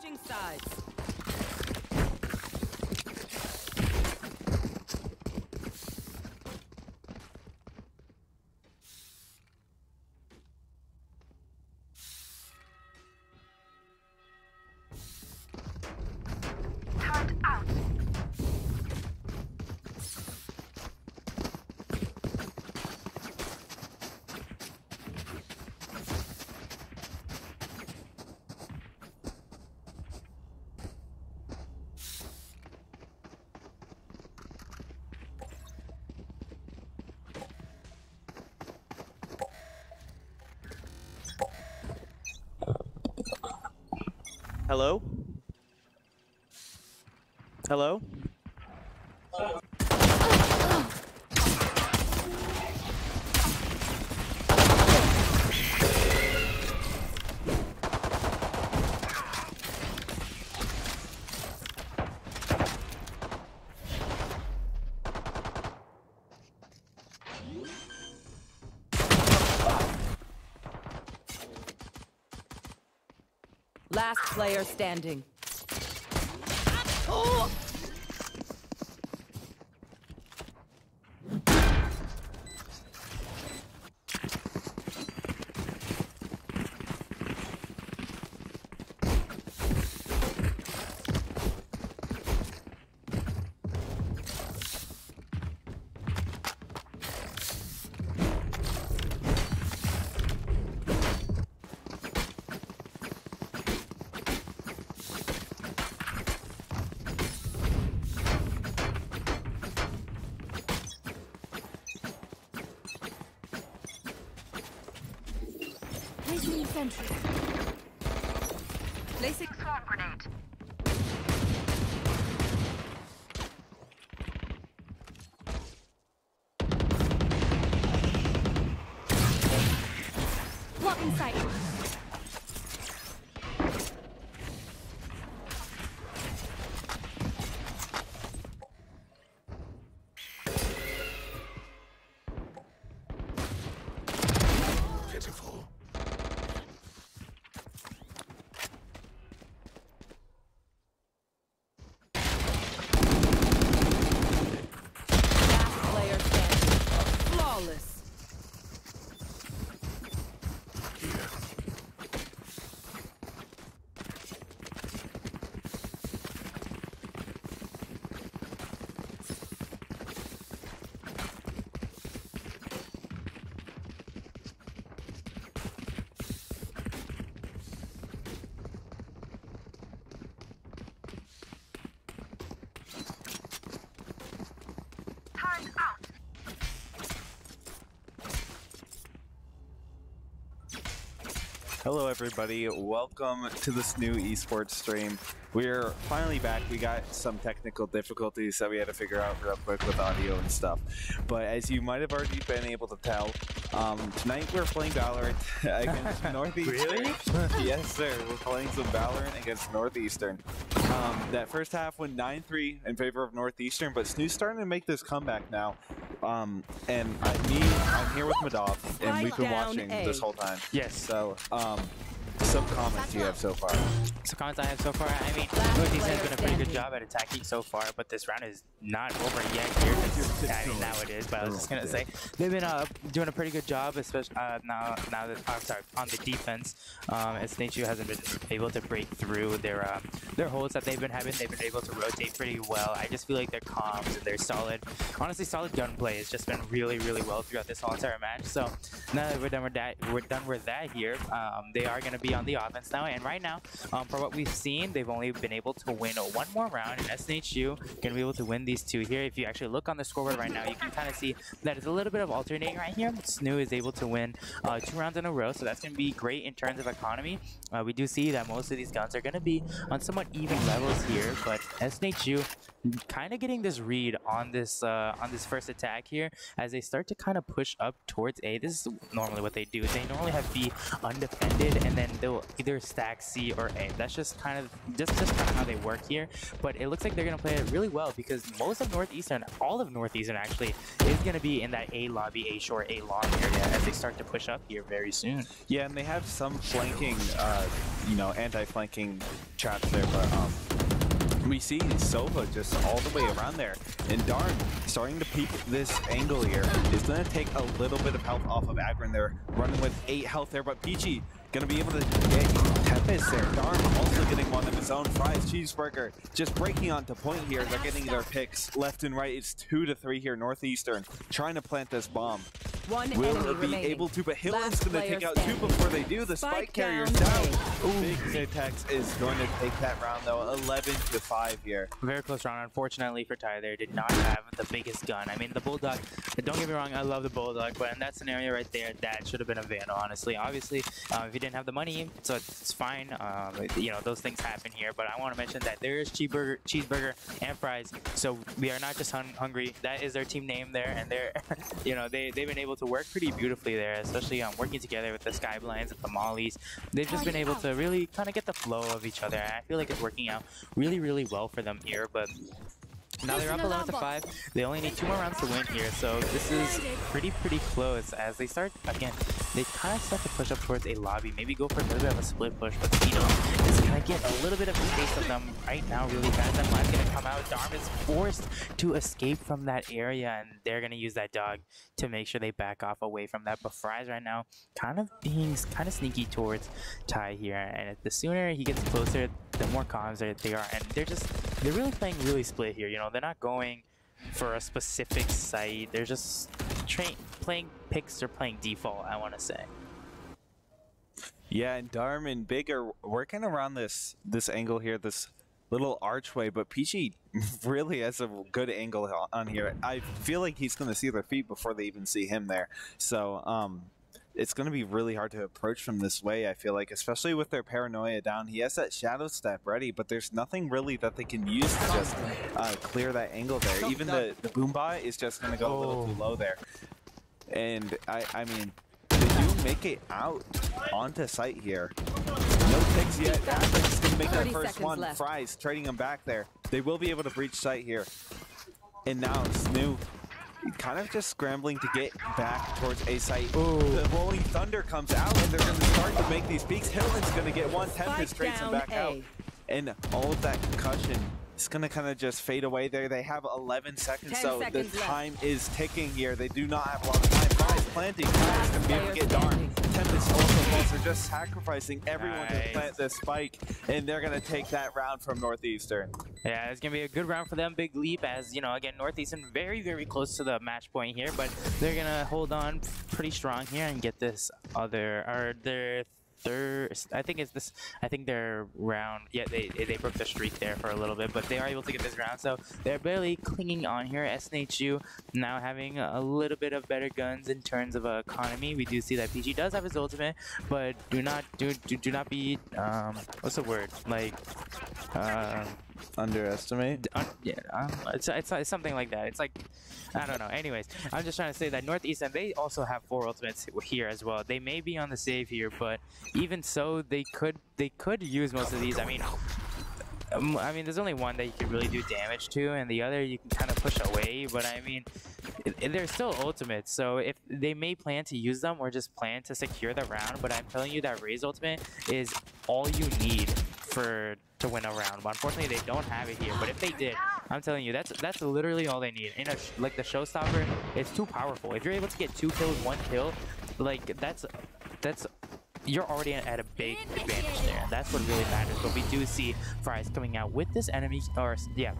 Switching sides. Turned out. Hello? Hello? Last player standing. Placing sentry. Placing Swarm grenade. Blocking sight. Pitiful. last player standing. Flawless. Here. Turned out. Hello everybody, welcome to this new esports stream. We're finally back. We got some technical difficulties that we had to figure out real quick with audio and stuff. But as you might have already been able to tell, tonight we're playing Valorant against Northeastern. Really? Yes sir, we're playing some Valorant against Northeastern. That first half went 9-3 in favor of Northeastern, but SNHU's starting to make this comeback now. I'm here with Madov, and we've been watching this whole time. Yes. So, some comments you have so far. Some comments I have so far. I mean, Northeastern has been a pretty good job at attacking so far, but this round is not over yet here. I mean, now it is, but I was just gonna say they've been doing a pretty good job, especially now that I'm sorry, on the defense. SNHU hasn't been able to break through their holds that they've been having. They've been able to rotate pretty well. I just feel like their comms and their honestly solid gunplay has just been really, really well throughout this whole entire match. So now that we're done with that here, they are gonna be on the offense now, and right now, for what we've seen, they've only been able to win one more round, and SNHU gonna be able to win these two here. If you actually look on the scoreboard right now, you can kind of see that it's a little bit of alternating right here. SNHU is able to win 2 rounds in a row, so that's gonna be great in terms of economy. We do see that most of these guns are gonna be on somewhat even levels here, but SNHU kind of getting this read on this first attack here as they start to kind of push up towards A. This is normally what they do. They normally have B undefended, and then they'll either stack C or A. That's just kind of how they work here. But it looks like they're gonna play it really well because most of Northeastern, all of Northeastern actually, is gonna be in that A lobby, A short, A long area as they start to push up here very soon. Yeah, and they have some flanking you know, anti-flanking traps there, but we see Sova just all the way around there, and Darn starting to peek this angle here is going to take a little bit of health off of Agron there, running with 8 health there, but Peachy going to be able to get Tempest there. Darn also getting one of his own. Fries Cheeseburger just breaking onto point here. They're getting their picks left and right. It's 2-3 here. Northeastern trying to plant this bomb. One Will enemy it be remaining. able to? But Hillen's Last going to take player out 2 standing. before they do. The spike Spike carrier's down down. A. Big NECC is going to take that round though. 11-5 here. Very close round. Unfortunately for Ty there, did not have the biggest gun. I mean, the Bulldog, don't get me wrong, I love the Bulldog, but in that scenario right there, that should have been a Vandal, honestly. Obviously, if he didn't have the money, so it's fine. You know, those things happen here, but I want to mention that there is cheeseburger and fries, so we are not just hungry. That is their team name there, and they're, you know, they've been able to work pretty beautifully there, especially working together with the Skyblinds and the Mollies. They've just been able to really kind of get the flow of each other, and I feel like it's working out really, really well for them here, but now they're up 11-5. They only need 2 more rounds to win here, so this is pretty close as they start, again, they kind of start to push up towards a lobby, maybe go for a little bit of a split push, but Tito is going to get a little bit of a taste of them right now really fast. That line's going to come out. Darm is forced to escape from that area, and they're going to use that dog to make sure they back off away from that. But Fries right now kind of being kind of sneaky towards Ty here, and the sooner he gets closer, the more calm they are, and they're really playing really split here. You know, they're not going for a specific site. They're just playing picks or playing default, I want to say. Yeah, and Darm and Big are working around this angle here, this little archway, but Peachy really has a good angle on here. I feel like he's going to see their feet before they even see him there. So, it's going to be really hard to approach from this way, I feel like, especially with their paranoia down. He has that shadow step ready, but there's nothing really that they can use to just clear that angle there. Even the Boombot is just going to go a little too low there. And, I mean, they do make it out onto site here. No picks yet. Average is going to make that first one. Left. Fries trading them back there. They will be able to breach site here. And now SNHU kind of just scrambling to get back towards a site. Ooh. The Rolling Thunder comes out, and they're going to start to make these peaks. Hillen's going to get one. Tempest trades him back out. And all of that concussion is going to kind of just fade away there. They have 11 seconds, so the time is ticking here. They do not have a lot of time. Fries planting. Fries going to be able to get Darn. Tempest also falls. They're just sacrificing everyone to plant this spike, and they're going to take that round from Northeastern. Yeah, it's going to be a good round for them. Big leap as, you know, again, Northeastern very, very close to the match point here, but they're going to hold on pretty strong here and get this their third, I think their round, yeah, they broke the streak there for a little bit, but they are able to get this round, so they're barely clinging on here. SNHU now having a little bit of better guns in terms of economy. We do see that PG does have his ultimate, but do not be, what's the word, like, underestimate? It's something like that. It's like, I don't know. Anyways, I'm just trying to say that Northeastern, they also have 4 ultimates here as well. They may be on the save here, but even so, they could use most of these. I mean, there's only one that you can really do damage to, and the other you can kind of push away. But I mean, they're still ultimates, so if they may plan to use them or just plan to secure the round. But I'm telling you that Ray's ultimate is all you need to win a round. But unfortunately, they don't have it here. But if they did, I'm telling you, that's literally all they need. Like the showstopper, it's too powerful. If you're able to get 2 kills, 1 kill, like that's you're already at a big advantage there. That's what really matters. But we do see Fries coming out with this enemy, or yeah.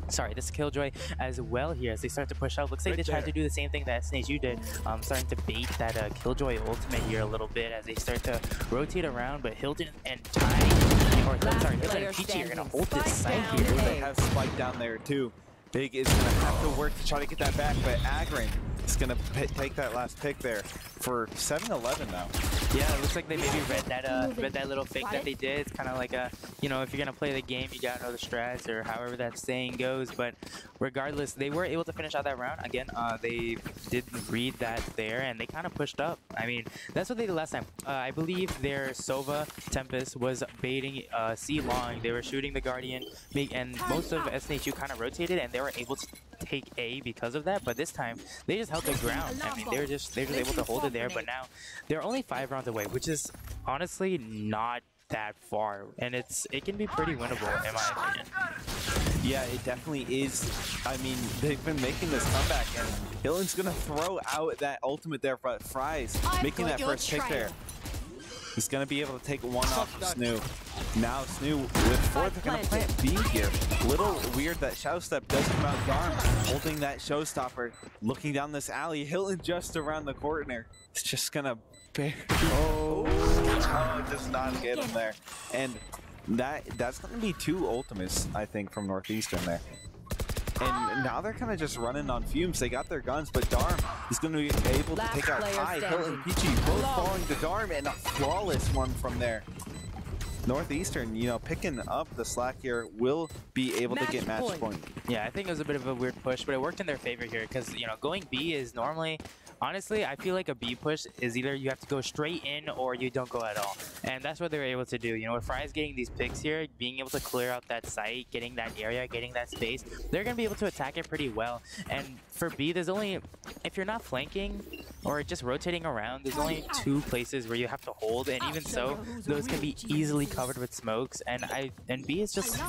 Sorry, this Killjoy as well here as they start to push out. Looks like they tried to do the same thing that SNHU did, starting to bait that Killjoy ultimate here a little bit as they start to rotate around, but Hilton and Ty, or sorry, Hilton and Peachy are going to hold this site here. They have Spike down there too. Big is going to have to work to try to get that back, but Agron is going to take that last pick there for 7-11 now. Yeah, it looks like they maybe read that little fake that they did. It's kind of like you know, if you're gonna play the game, you gotta know the strats, or however that saying goes. But regardless, they were able to finish out that round. Again, they did read that there, and they kind of pushed up. I mean, that's what they did last time. I believe their Sova Tempest was baiting C long. They were shooting the Guardian, and most of SNHU kind of rotated, and they were able to take A because of that. But this time, they just held the ground. I mean, they're just able to hold it there. But now they're only 5 rounds away, which is honestly not that far, and it can be pretty winnable in my opinion. Yeah, it definitely is. I mean, they've been making this comeback, and Hilton's gonna throw out that ultimate there, but Fries making that first pick there. He's gonna be able to take one off of SNHU. Now SNHU with 4th, they're gonna plant B here. Little weird that Shadow Step does come out. Darm holding that showstopper, looking down this alley. Hilton just around the corner. It's just gonna oh, does not get him there. And that's gonna be 2 ultimates, I think, from Northeastern there. And now they're kind of just running on fumes. They got their guns, but Darm is going to be able to take out Kai, Hilton, and Peachy, both falling to Darm, and a flawless one from there. Northeastern, you know, picking up the slack here, will be able to get match point. Yeah, I think it was a bit of a weird push, but it worked in their favor here because, you know, going B is normally, honestly, I feel like a B push is either you have to go straight in or you don't go at all. And that's what they were able to do. You know, with Fry's getting these picks here, being able to clear out that site, getting that area, getting that space, they're going to be able to attack it pretty well. And for B, there's only, if you're not flanking or just rotating around, there's only 2 places where you have to hold. And even so, those can be easily covered with smokes. And B is just,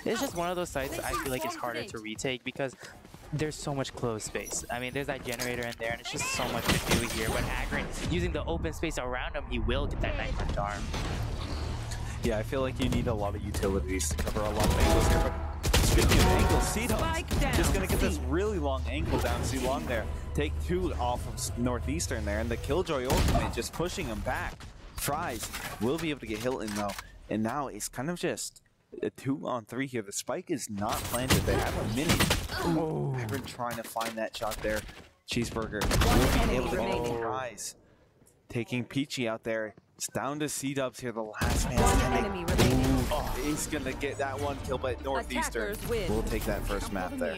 it's just one of those sites I feel like it's harder to retake because there's so much closed space. I mean, there's that generator in there, and it's just so much to do here. But Agrin, using the open space around him, he will get that knife from Darm. Yeah, I feel like you need a lot of utilities to cover a lot of angles here. But speaking of angles, C-Dubs just going to get this really long angle down C-Long there. Take 2 off of Northeastern there, and the Killjoy ultimate just pushing him back. Fries will be able to get Hilton, though. And now it's kind of just a 2-on-3 here. The spike is not planted. They have a mini. Oh, I've been trying to find that shot there. Cheeseburger will be able to get the prize. Taking Peachy out there. It's down to C-Dubs here, the last man standing. He's gonna get that one kill, but Northeastern will take that first map there.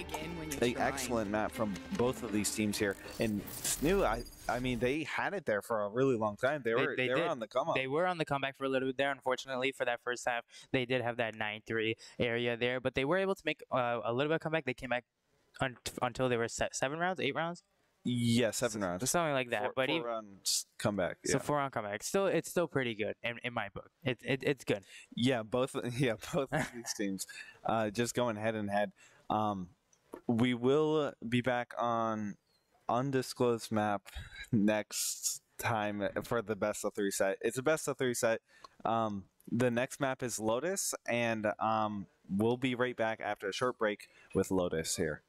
An excellent map from both of these teams here. And SNHU, I mean, they had it there for a really long time. They were on the come up. They were on the comeback for a little bit there. Unfortunately, for that first half, they did have that 9-3 area there, but they were able to make a little bit of comeback. They came back until they were 7 rounds, 8 rounds. Yeah, 7 rounds. Something like that. But 4 rounds comeback. Yeah. So 4 round comeback. It's still pretty good in my book. It's good. Yeah, both of these teams just going head and head. We will be back on undisclosed map next time for the best of 3 set. It's a best of 3 set. The next map is Lotus, and we'll be right back after a short break with Lotus here.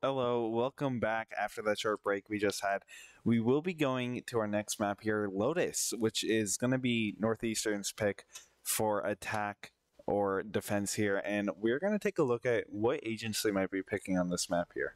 Hello, welcome back after that short break we just had. We will be going to our next map here, Lotus, which is going to be Northeastern's pick for attack or defense here. And we're going to take a look at what agents they might be picking on this map here.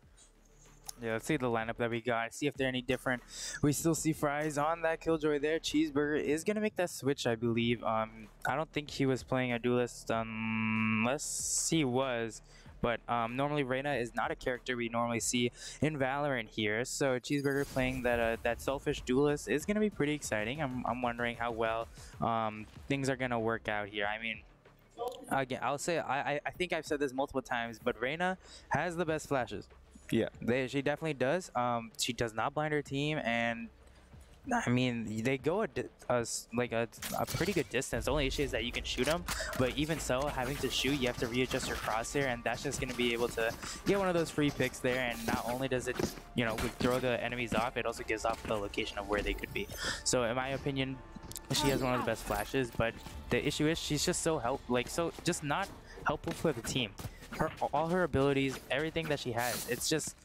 Yeah, let's see the lineup that we got. See if they're any different. We still see Fries on that Killjoy there. Cheeseburger is going to make that switch, I believe. I don't think he was playing a duelist unless he was. But normally Reyna is not a character we normally see in Valorant here. So Cheeseburger playing that selfish duelist is going to be pretty exciting. I'm wondering how well things are going to work out here. I mean, again, I'll say I think I've said this multiple times, but Reyna has the best flashes. Yeah, she definitely does. She does not blind her team, and I mean they go a pretty good distance. The only issue is that you can shoot them, but even so, having to shoot, you have to readjust your crosshair, and that's just going to be able to get one of those free picks there. And not only does it, throw the enemies off, it also gives off the location of where they could be. So in my opinion, she has one of the best flashes, but the issue is she's just just not helpful for the team. All her abilities, everything that she has, it's just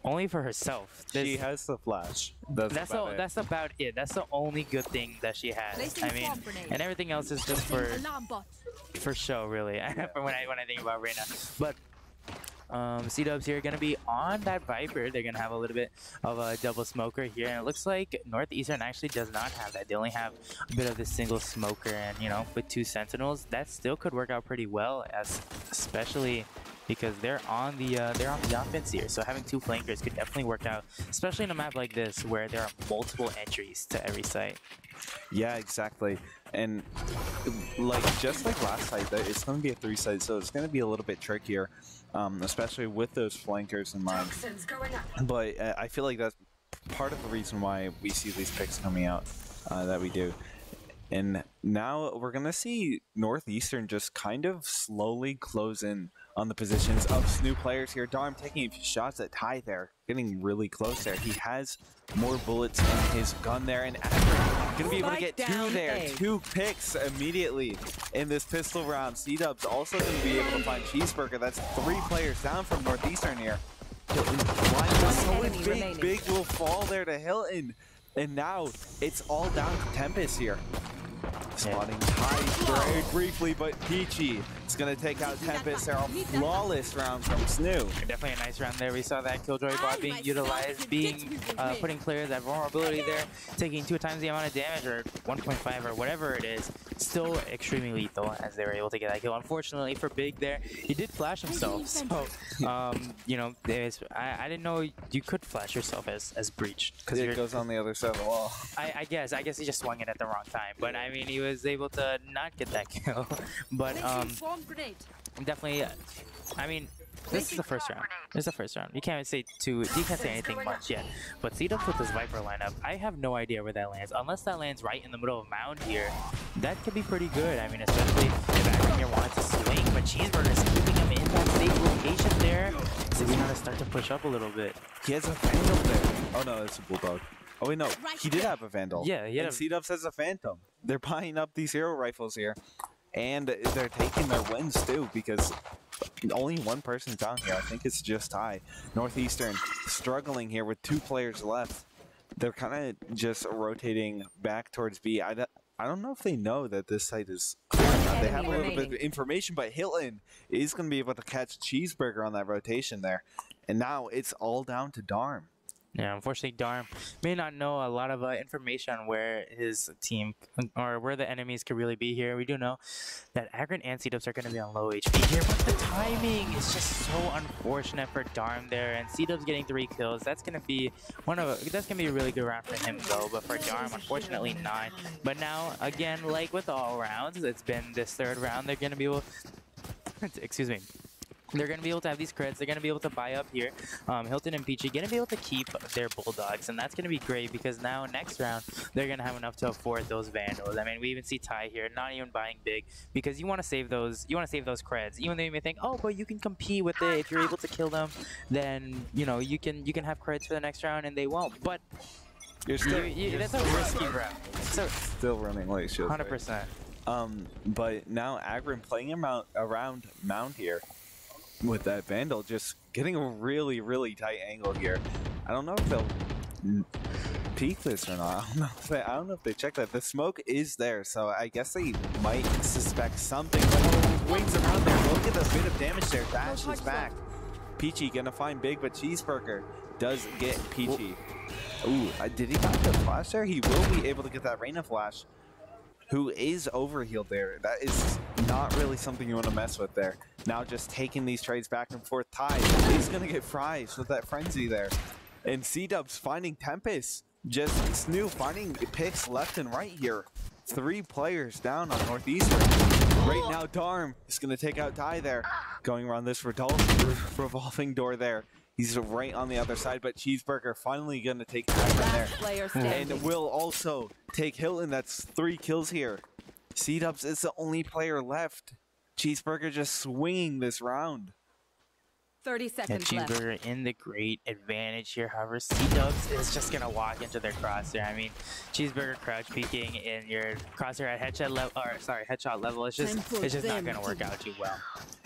only for herself. She has the flash. That's about it. That's the only good thing that she has. I mean, and everything else is just for show, really. when I think about Reyna. But C-Dubs here going to be on that Viper. They're going to have a little bit of a double smoker here. And it looks like Northeastern actually does not have that. They only have a bit of the single smoker. And, with 2 Sentinels, that still could work out pretty well, especially because they're on the offense here. So having 2 flankers could definitely work out, especially in a map like this where there are multiple entries to every site. Yeah, exactly. And just like last site, it's going to be a 3 site, so it's going to be a little bit trickier, especially with those flankers in mind. But I feel like that's part of the reason why we see these picks coming out that we do. And now we're going to see Northeastern just kind of slowly close in on the positions of SNHU players here. Darm taking a few shots at Ty there, getting really close there. He has more bullets in his gun there, and Akron going to be able to get 2 there. 2 picks immediately in this pistol round. C-Dubs also going to be able to find Cheeseburger. That's 3 players down from Northeastern here. Big will fall there to Hilton. And now it's all down to Tempest here. Spotting Ty very briefly, but Peachy is going to take out Tempest. They're a flawless round from SNHU. Definitely a nice round there. We saw that Killjoy bot being utilized, putting players at vulnerability there, taking 2 times the amount of damage, or 1.5 or whatever it is. Still extremely lethal as they were able to get that kill. Unfortunately for Big there, he did flash himself. So, I didn't know you could flash yourself as breached. Because it goes on the other side of the wall. I guess he just swung it at the wrong time. But I mean, he was able to not get that kill. But definitely, I mean, this is the first round. This is the first round. You can't say anything much yet. But C-Dubs with this Viper lineup, I have no idea where that lands. Unless that lands right in the middle of mound here, that could be pretty good. I mean, especially if Akron here wanted to swing, but Cheeseburger is keeping him in that safe location there. So he's gonna start to push up a little bit. He has a Vandal there. Oh no, that's a Bulldog. Oh wait, no, he did have a Vandal. Yeah, yeah. And C-Dubs has a Phantom. They're buying up these hero rifles here. And they're taking their wins too, because only 1 person's down here. I think it's just Ty. Northeastern struggling here with 2 players left. They're kind of just rotating back towards B. I don't know if they know that this site is clear. They have a little bit of information, but Hilton is going to be able to catch Cheeseburger on that rotation there. And now it's all down to Darm. Yeah, unfortunately, Darm may not know a lot of information on where his team or where the enemies could really be here. We do know that Akron and C-Dubs are going to be on low HP here, but the timing is just so unfortunate for Darm there. And C-Dubs getting 3 kills, that's going to be a really good round for him though. But for Darm, unfortunately not. But now, again, like with all rounds, it's been this 3rd round. They're going to be able, excuse me. They're going to be able to have these creds. They're going to be able to buy up here. Hilton and Peachy going to be able to keep their Bulldogs, and that's going to be great because now next round they're going to have enough to afford those Vandals. I mean, we even see Ty here not even buying big because you want to save those. You want to save those creds, even though you may think, oh, but you can compete with it if you're able to kill them. Then you can have creds for the next round, and they won't. But you're still that's a risky round. So still running late shields. 100%. But now Agron playing him around Mound here. with that Vandal, just getting a really, really tight angle here. I don't know if they'll peek this or not. I don't know if they check that. The smoke is there, so I guess they might suspect something. But wings around there. Look at the bit of damage there. Dash is back. Peachy gonna find Big, but Cheeseburger does get Peachy. Ooh, did he got the flash there? He will be able to get that Reyna flash, who is overhealed there. That is not really something you want to mess with there. Now just taking these trades back and forth. Ty is going to get fries with that frenzy there. And C-Dubs finding Tempest. Just SNHU finding picks left and right here. 3 players down on Northeastern. Right now, Darm is going to take out Ty there. Going around this revolving door there. He's right on the other side, but Cheeseburger finally going to take Agron there. And will also take Hilton. That's 3 kills here. C-Dubs is the only player left. Cheeseburger just swinging this round. 30 seconds left. Cheeseburger in the great advantage here. However, C-Dubs is just going to walk into their crosshair. I mean, Cheeseburger crouch peeking in your crosshair at headshot level, or sorry, headshot level. It's just not going to work out too well.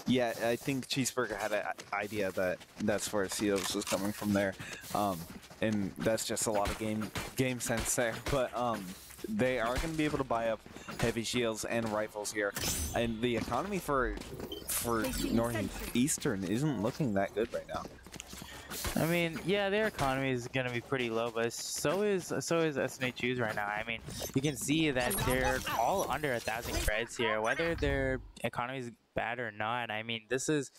Yeah, I think Cheeseburger had an idea that that's where C-Dubs was coming from there. And that's just a lot of game sense there. But they are going to be able to buy up heavy shields and rifles here. And the economy for Northeastern isn't looking that good right now. I mean, yeah, their economy is going to be pretty low, but so is SNHU's right now. I mean, you can see that they're all under 1,000 creds here, whether their economy is bad or not. I mean, this is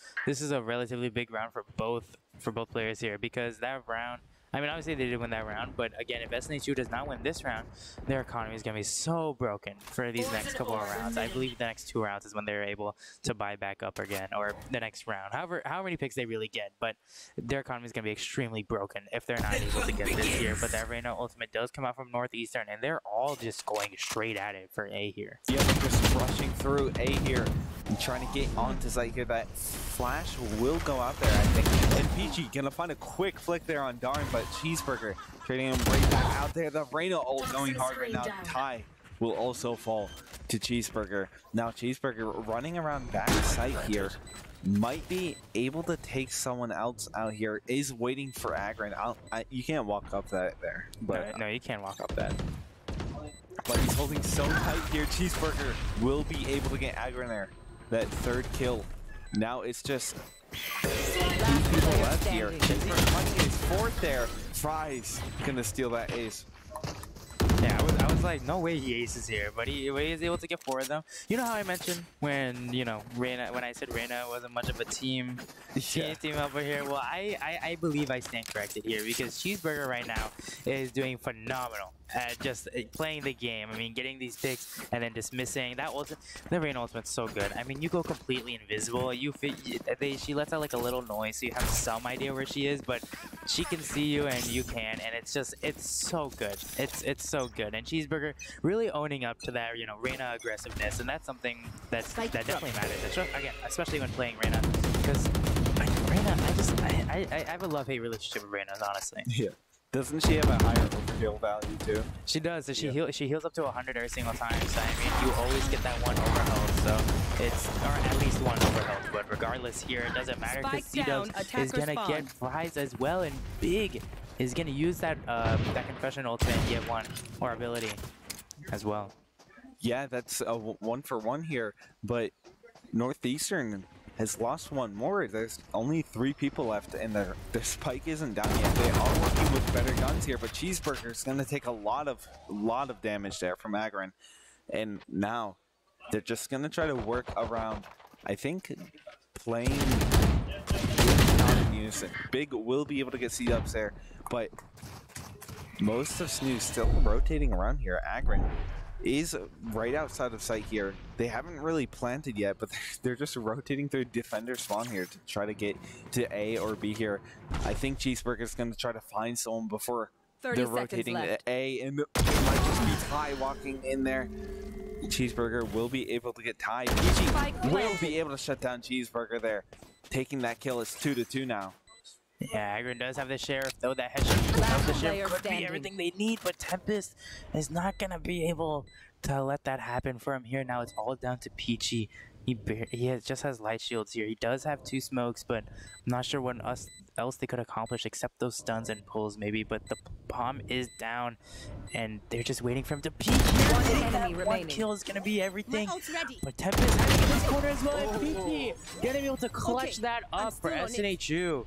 a relatively big round for both players here, because that round, I mean, obviously they did win that round, but again, if SNHU does not win this round, their economy is going to be so broken for these next couple of rounds. I believe the next 2 rounds is when they're able to buy back up again, or the next round. However many picks they really get, but their economy is going to be extremely broken if they're not able to get this year. But that Reyna ultimate does come out from Northeastern, and they're all just going straight at it for A here. Yeah, they're just rushing through A here and trying to get onto site here. That flash will go out there, I think. And Peachy gonna find a quick flick there on Darn, but Cheeseburger trading him right back out there. The Reyna ult going hard right now. Ty will also fall to Cheeseburger. Now Cheeseburger running around back site here. Might be able to take someone else out here. Is waiting for Agron. You can't walk up that there. But no, you can't walk up that. But he's holding so tight here. Cheeseburger will be able to get Agron there. That 3rd kill. Now it's just 2 people left here. Cheeseburger finding his 4th there. Fries gonna steal that ace. Yeah, I was like, no way he aces here, but he is able to get 4 of them. You know how I mentioned when, you know, when I said Reyna wasn't much of a team over here? Well, I believe I stand corrected here, because Cheeseburger right now is doing phenomenal at just playing the game. I mean, getting these picks and then dismissing that ultimate. The Reyna ultimate's so good. I mean, you go completely invisible. She lets out like a little noise, so you have some idea where she is, but she can see you and you can, and it's so good. It's so good. And Cheeseburger really owning up to that, you know, Reyna aggressiveness, and that's something that definitely matters. Again, especially when playing Reyna, because Reyna, I have a love-hate relationship with Reyna, honestly. Yeah. Doesn't she have a higher overkill value too? She does. So she heals up to 100 every single time. So I mean, you always get that 1 overhealth. So it's, or at least 1 overhealth. But regardless, here it doesn't matter, because C-Dubs is gonna get fries as well, and Big is gonna use that confession ultimate and get 1 more ability as well. Yeah, that's a 1-for-1 here. But Northeastern has lost 1 more. There's only 3 people left, and their spike isn't down yet. They are working with better guns here, but Cheeseburger's going to take a lot of damage there from Agron. And now they're just going to try to work around, I think, playing not in unison. Big will be able to get C-Dubs there, but most of SNHU still rotating around here. Agron is right outside of sight here. They haven't really planted yet, but they're just rotating through defender spawn here to try to get to A or B here. I think Cheeseburger's going to try to find someone before they're rotating to A, and it might just be Ty walking in there. Cheeseburger will be able to get Ty. Peachy will be able to shut down Cheeseburger there. Taking that kill. It's 2-2 now. Yeah, Agron does have the sheriff, though. That headshot of the sheriff could be everything they need, but Tempest is not going to be able to let that happen for him here. Now it's all down to Peachy Just has light shields here. He does have 2 smokes, but I'm not sure what else they could accomplish except those stuns and pulls maybe. But the bomb is down, and they're just waiting for him to peek here. One Getting enemy that 1 remaining. kill is gonna be everything. My ult's ready. But Tempest having in this corner as well, and Peachy gonna be able to clutch Okay, that I'm up for still on it. SNHU.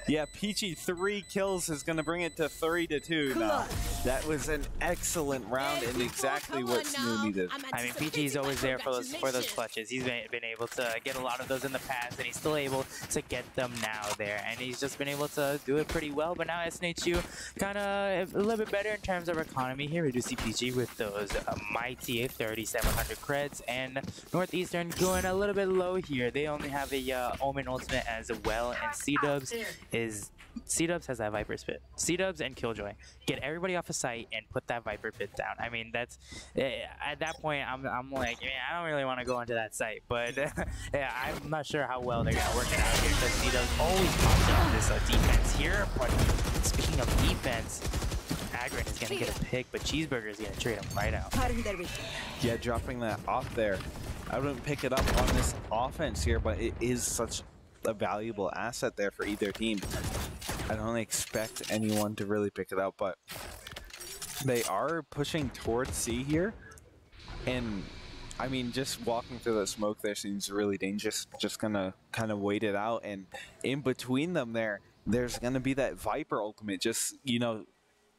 Yeah, Peachy 3 kills is going to bring it to 3-2 now. That was an excellent round and exactly what SNHU needed. I mean, PG's always there for those clutches. He's been able to get a lot of those in the past, and he's still able to get them now there. And he's just been able to do it pretty well. But now SNHU kind of a little bit better in terms of economy here. We do see PG with those mighty 3,700 creds, and Northeastern going a little bit low here. They only have a Omen ultimate as well, and C-Dubs has that Viper Spit. C-Dubs and Killjoy. Get everybody off of site and put that Viper Pit down. I mean, that's at that point, I'm like, man, I don't really want to go into that site, but yeah, I'm not sure how well they're gonna work it out here because C-Dubs always pops up this defense here. But speaking of defense, Agron is gonna get a pick, but Cheeseburger is gonna trade him right out. Yeah, dropping that off there. I wouldn't pick it up on this offense here, but it is such a valuable asset there for either team. I don't expect anyone to really pick it up, but they are pushing towards C here. And I mean, just walking through the smoke there seems really dangerous. Just gonna kind of wait it out, and in between them there's gonna be that Viper ultimate, just, you know,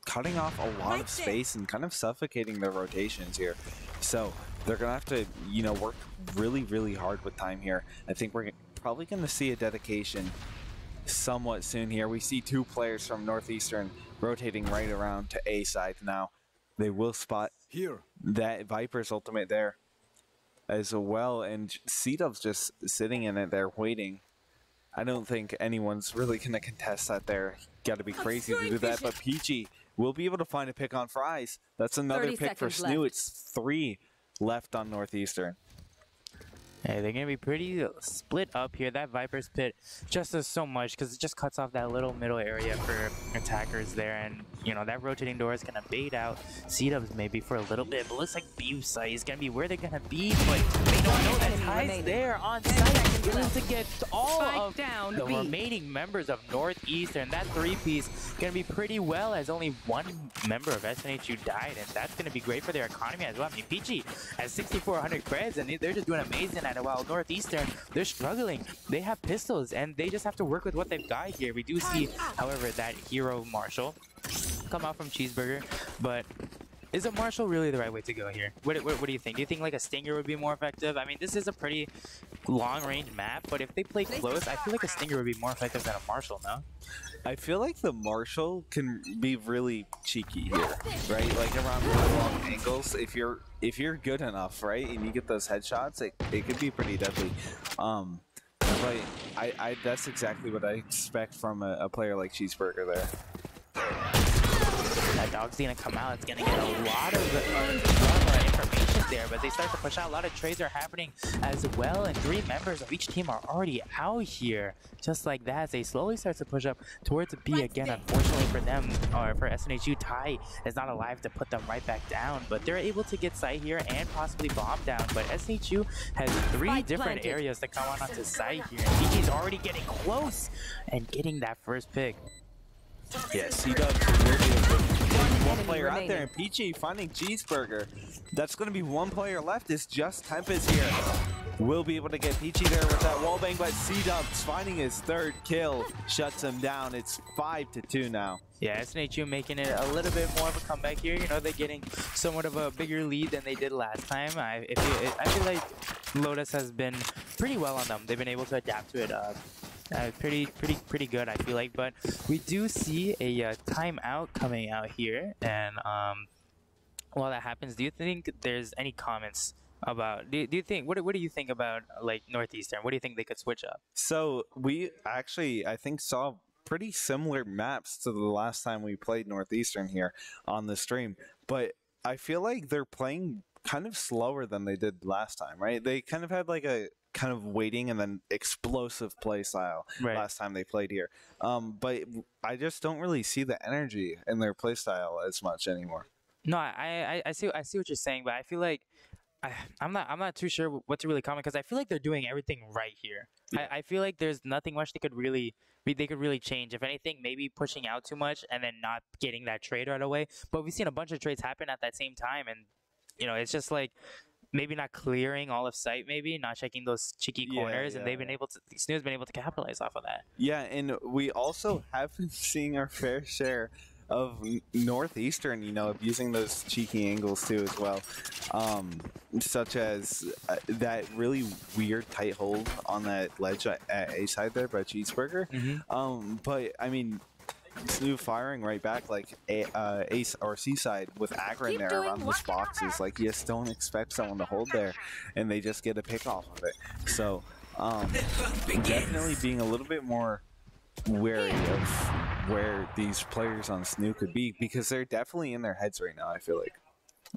cutting off a lot of space and kind of suffocating their rotations here. So they're gonna have to, you know, work really, really hard with time here. I think we're probably gonna see a dedication somewhat soon here. We see 2 players from Northeastern rotating right around to A side now. They will spot here that Viper's ultimate there as well, and C-Dub's just sitting in it there waiting. I don't think anyone's really gonna contest that there. Gotta be crazy to do that, but Peachy will be able to find a pick on Fries. That's another 30 pick for seconds SNHU. left. It's 3 left on Northeastern. Hey, they're going to be pretty split up here. That Viper's Pit just does so much because it just cuts off that little middle area for attackers there. And, you know, that rotating door is going to bait out C-Dubs maybe for a little bit. But looks like B site is going to be where they're going to be. But they don't know that Ty's there on site. They're able to get all of the remaining members of Northeastern. That 3-piece going to be pretty well, as only 1 member of SNHU died. And that's going to be great for their economy as well. I mean, Peachy has 6,400 creds, and they're just doing amazing at it, while Northeastern, they're struggling. They have pistols, and they just have to work with what they've got here. We do see, however, that hero Marshall come out from Cheeseburger, but is a Marshall really the right way to go here? What do you think? Do you think like a Stinger would be more effective? I mean, this is a pretty long-range map, but if they play close, I feel like a Stinger would be more effective than a Marshall, no? I feel like the Marshall can be really cheeky here, right? Like around really long angles. If you're good enough, right, and you get those headshots, it could be pretty deadly. But I that's exactly what I expect from a player like Cheeseburger there. That dog's gonna come out. It's gonna get a lot of information there, but they start to push out. A lot of trades are happening as well, and 3 members of each team are already out here. Just like that, as they slowly start to push up towards B again. Unfortunately for them, or for SNHU, Ty is not alive to put them right back down, but they're able to get site here and possibly bomb down. But SNHU has 3 different areas to come on onto site here, and PG's already getting close and getting that first pick. Yeah, C-Dubs will be able to take 1 player out there, and Peachy finding Cheeseburger. That's going to be 1 player left. It's just Tempest here. Will be able to get Peachy there with that wallbang, but C-Dubs finding his 3rd kill shuts him down. It's 5-2 now. Yeah, SNHU making it a little bit more of a comeback here. You know, they're getting somewhat of a bigger lead than they did last time. I feel like Lotus has been pretty well on them. They've been able to adapt to it. Pretty good, I feel like. But we do see a timeout coming out here, and while that happens, do you think there's any comments about? Do you think what do you think about like Northeastern? What do you think they could switch up? So we actually, I think, saw pretty similar maps to the last time we played Northeastern here on the stream, but I feel like they're playing kind of slower than they did last time, right? They kind of had like a kind of waiting and then explosive play style last time they played here. But I just don't really see the energy in their play style as much anymore. No, I see what you're saying, but I feel like I'm not too sure what to really comment because I feel like they're doing everything right here. Yeah. I feel like there's nothing much they could really change. If anything, maybe pushing out too much and then not getting that trade right away. But we've seen a bunch of trades happen at that same time, and it's just like maybe not clearing all of sight, maybe not checking those cheeky corners, and they've been able to. SNHU's been able to capitalize off of that. Yeah, and we also have been seeing our fair share of Northeastern, abusing those cheeky angles too as well, such as that really weird tight hold on that ledge at A side there by Cheeseburger. But I mean, SNHU firing right back like A or C side with Agron there around those boxes. Like, you just don't expect someone to hold there, and they just get a pick off of it. So definitely being a little bit more wary of where these players on SNHU could be, because they're definitely in their heads right now, I feel like.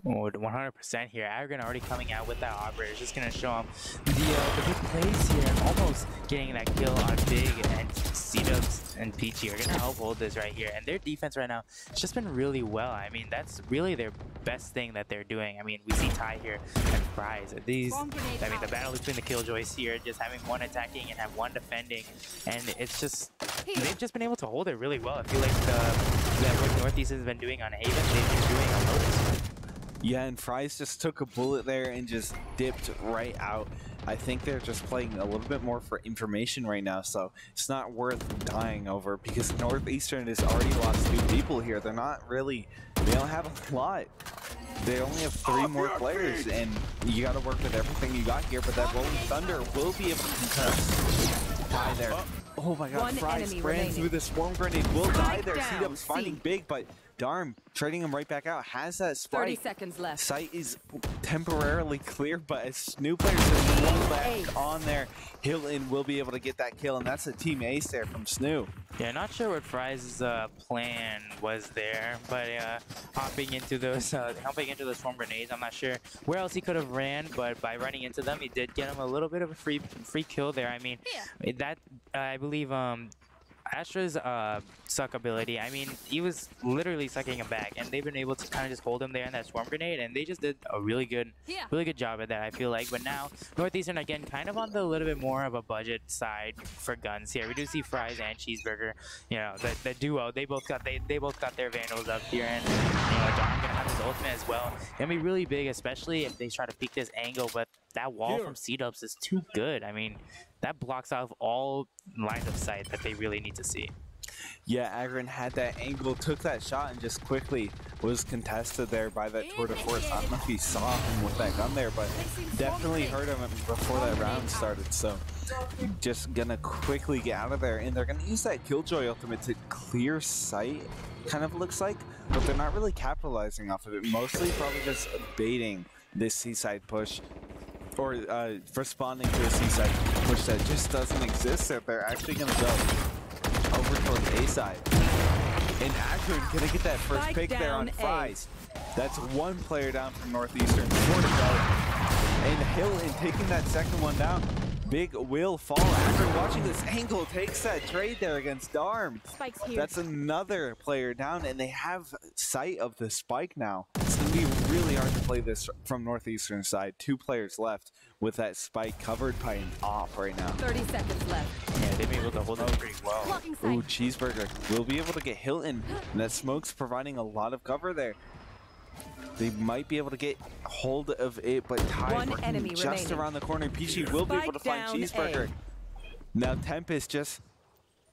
100% here. Agron already coming out with that operator. Just going to show him the big plays here, and almost getting that kill on Big, and C-Dubs and Peachy are going to help hold this right here. And their defense right now has just been really well. I mean, that's really their best thing that they're doing. I mean, we see Ty here and Fries. The battle between the Killjoys here, just having one attacking and have one defending. And it's just, they've just been able to hold it really well. I feel like what Northeast has been doing on Haven, they've been doing on Lotus. Yeah, and Fries just took a bullet there and just dipped right out. I think they're just playing a little bit more for information right now, so it's not worth dying over, because Northeastern has already lost 2 people here. They don't have a lot. They only have 3 more players, and you got to work with everything you got here, but that Rolling Thunder will be able to concuss Ty there. Oh my god, Fries ran through the swarm grenade, will die there. C-Dub's finding Big, but Darm trading him right back out, has that spike. 30 seconds left. Sight is temporarily clear, but as SNHU players just one back on there, Hilton will be able to get that kill, and that's a team ace there from SNHU. Yeah, not sure what Fries' plan was there, but hopping into those swarm grenades, I'm not sure where else he could have ran, but by running into them, he did get him a little bit of a free kill there. I mean, that I believe Astra's suck ability, I mean, he was literally sucking him back, and they've been able to kind of just hold him there in that swarm grenade, and they just did a really good job at that, I feel like. But now Northeastern again kind of on the little bit more of a budget side for guns here. We do see Fries and Cheeseburger, the duo. They both got their Vandals up here, and Darm gonna have his ultimate as well. Gonna be really big, especially if they try to peek this angle, but that wall from C-Dubs is too good. I mean, that blocks off all lines of sight that they really need to see. Yeah, Agron had that angle, took that shot, and just quickly was contested there by that tour de force. I don't know if he saw him with that gun there, but definitely heard him before that round started. So just gonna quickly get out of there, and they're gonna use that Killjoy ultimate to clear sight, kind of looks like, but they're not really capitalizing off of it. Mostly probably just baiting this C-side push, or responding to a C-side push that just doesn't exist. So they're actually gonna go over towards A side, and Agron gonna get that first pick there on Fries. That's 1 player down from Northeastern, 4 to go, and Hilton taking that second one down. Big will fall. Agron watching this angle takes that trade there against Darm. Spike's here. That's another player down, and they have sight of the spike now. It's gonna be really hard to play this from Northeastern side. 2 players left with that spike covered by an op right now. 30 seconds left. Yeah, they've been able to hold it pretty well. Ooh, Cheeseburger will be able to get Hilton, and that smoke's providing a lot of cover there. They might be able to get hold of it, but Ty working just around the corner. Peachy will be able to find Cheeseburger. Now Tempest just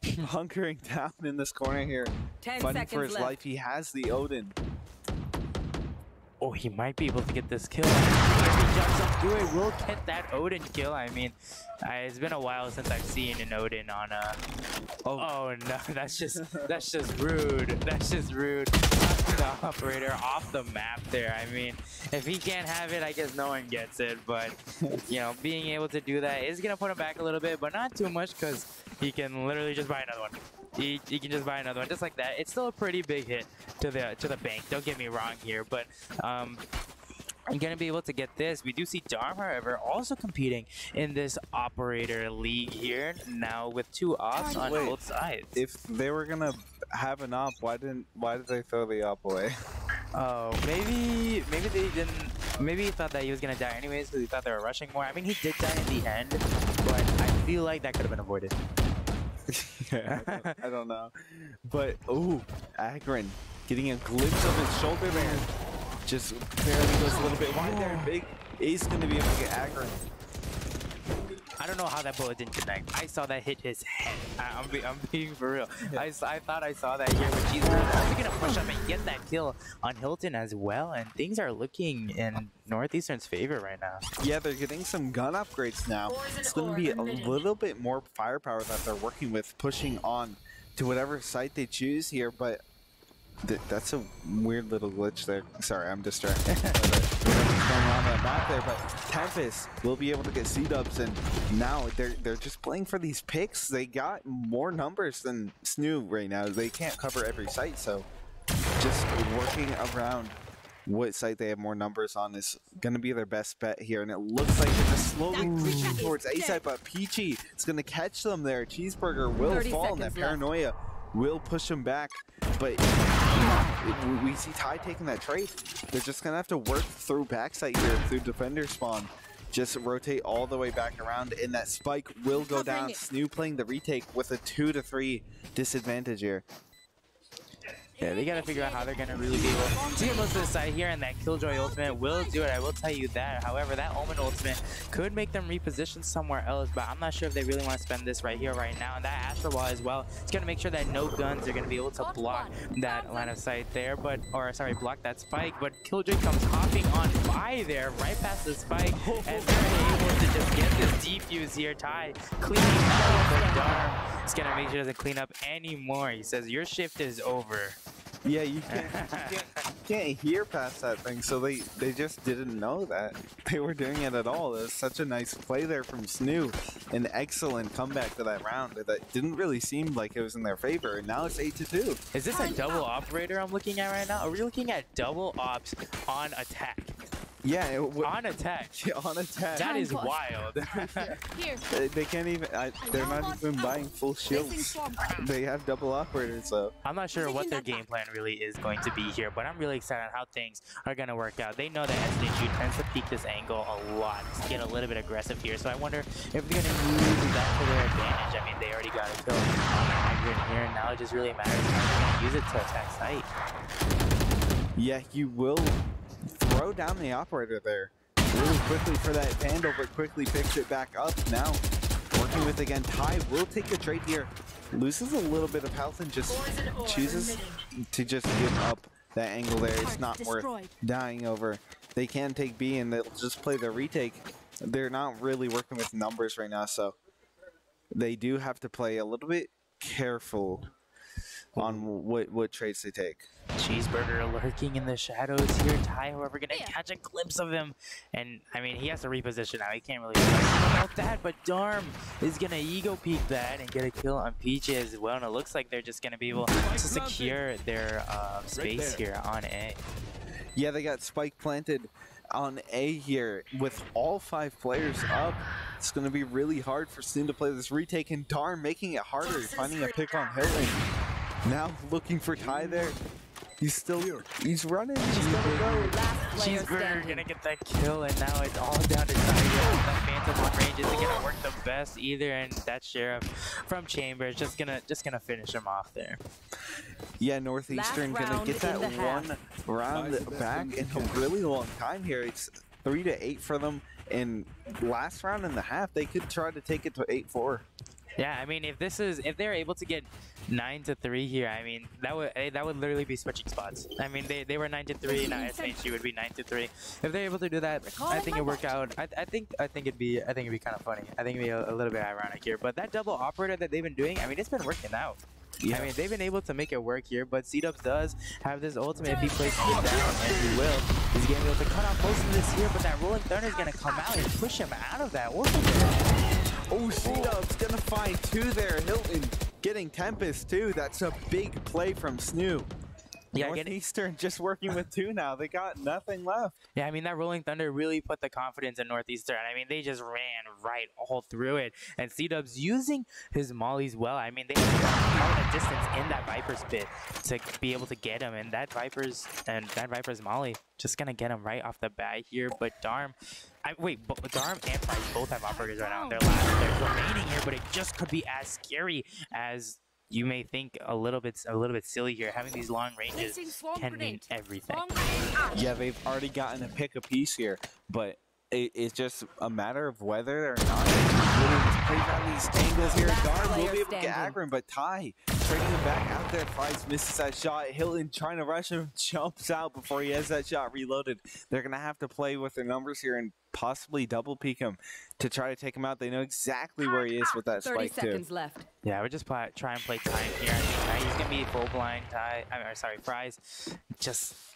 hunkering down in this corner here, fighting for his life. He has the Odin. Oh, he might be able to get this kill. If he jumps up through it, will get that Odin kill. I mean, it's been a while since I've seen an Odin on a... Oh no, that's just rude. That's just rude. The operator off the map there. I mean, if he can't have it, I guess no one gets it. But being able to do that is gonna put him back a little bit, but not too much, because he can literally just buy another one. He can just buy another one just like that. It's still a pretty big hit to the bank. Don't get me wrong here, but I'm gonna be able to get this. We do see Darm, however, also competing in this operator league here now with 2 ops on both sides. If they were gonna have an op, why did they throw the op away? Oh, maybe they didn't. Maybe he thought that he was gonna die anyways because he thought they were rushing more. I mean, he did die in the end, but I feel like that could have been avoided. Yeah, I don't know. But, ooh, Agron getting a glimpse of his shoulder there. Just barely goes a little bit wide there. And Big Ace going to be able to get Agron. I don't know how that bullet didn't connect. I saw that hit his head. I'm being for real. Yeah. I thought I saw that here, but she's also going to push up and get that kill on Hilton as well. And things are looking in Northeastern's favor right now. Yeah, they're getting some gun upgrades now. It's going to be a little bit more firepower that they're working with, pushing on to whatever site they choose here. But that's a weird little glitch there. Sorry, I'm distracted. Whatever's going on that map there, but Tempest will be able to get C-dubs, and now they're just playing for these picks. They got more numbers than SNHU right now. They can't cover every site, so just working around what site they have more numbers on is going to be their best bet here. And it looks like they're just slowly creeping towards A side, but Peachy is going to catch them there. Cheeseburger will fall, and that Paranoia will push him back. But we see Ty taking that trade. They're just going to have to work through backside here, through defender spawn. Just rotate all the way back around, and that spike will go down. SNHU playing the retake with a 2-3 disadvantage here. Yeah, they gotta figure out how they're gonna really be able to get most of the side here, and that Killjoy ultimate will do it. I will tell you that. However, that Omen ultimate could make them reposition somewhere else, but I'm not sure if they really want to spend this right here, right now. And that Astral Wall as well, it's gonna make sure that no guns are gonna be able to block that line of sight there, block that spike. But Killjoy comes hopping on by there, right past the spike, and they're able to just get this defuse here. Ty cleaning up the Darm. It's gonna make sure he doesn't clean up anymore. He says, your shift is over. Yeah, you can't hear past that thing, so they just didn't know that they were doing it at all. It was such a nice play there from SNHU. An excellent comeback to that round that didn't really seem like it was in their favor, and now it's 8-2. Is this a double operator I'm looking at right now? Are we looking at double ops on attack? Yeah, on attack. Yeah, on attack. That is wild. Here. They can't even. They're not even buying full shields. They have double operators, so I'm not sure what their game plan really is going to be here, but I'm really excited on how things are going to work out. They know that SNHU tends to peek this angle a lot, to get a little bit aggressive here. So I wonder if they're going to use that to their advantage. I mean, they already got a kill on Agron here, and now it just really matters how they're going to use it to attack site. Yeah, you will throw down the operator there really quickly for that Vandal, but quickly picks it back up. Now working with again, Ty will take the trade here, loses a little bit of health and just chooses to just give up that angle there. It's not worth dying over. They can take B and they'll just play the retake. They're not really working with numbers right now, so they do have to play a little bit careful on what trades they take. Cheeseburger lurking in the shadows here. Ty, however, gonna catch a glimpse of him, and I mean, he has to reposition now. He can't really do about that, but Darm is gonna ego peek that and get a kill on Peachy as well. And it looks like they're just gonna be able to secure their space here on A. Yeah, they got spike planted on A here with all 5 players up. It's going to be really hard for SNHU to play this retake, and Darn making it harder, finding a pick on Hilton. Now looking for Ty there. He's running. He's gonna go. Cheeseburger gonna get that kill, and now it's all down to Ty. That Phantom on range isn't gonna work the best either, and that Sheriff from Chambers just gonna finish him off there. Yeah, Northeastern gonna get that one round back in a really long time here. It's 3-8 for them, and last round and a half they could try to take it to 8-4. Yeah, I mean, if they're able to get 9-3 here, I mean, that would literally be switching spots. I mean, they were 9-3, now SNHU would be 9-3. If they're able to do that, I think it work out. I think it'd be kind of funny. I think it'd be a little bit ironic here. But that double operator that they've been doing, I mean, it's been working out. Yeah. I mean, they've been able to make it work here, but C-Dubs does have this ultimate. If he plays it down, and he will, he's going to be able to cut off most of this here, but that Rolling Thunder is going to come out and push him out of that. Oh, C-Dub's going to find 2 there. Hilton getting Tempest too. That's a big play from SNHU. Yeah, Northeastern just working with 2 now. They got nothing left. Yeah, I mean, that Rolling Thunder really put the confidence in Northeastern. I mean, they just ran right all through it. And C-Dub's using his mollies well. I mean, they have a distance in that Viper's pit to be able to get him. And that Viper's molly just going to get him right off the bat here. But Darm... Darm and Price both have operators right now in their last. They're remaining here, but it just could be as scary as... You may think a little bit silly here. Having these long ranges can mean everything. Yeah, they've already gotten a pick apiece here, but it's just a matter of whether or not they play around these angles here. Darm will be able to get aggro, but Ty trading him back out there. Price misses that shot. Hilton trying to rush him, jumps out before he has that shot reloaded. They're gonna have to play with their numbers here and possibly double peek him to try to take him out. They know exactly where he is with that 30 spike seconds too. left. Yeah, we just try and play time here. He's gonna be full blind. Fries.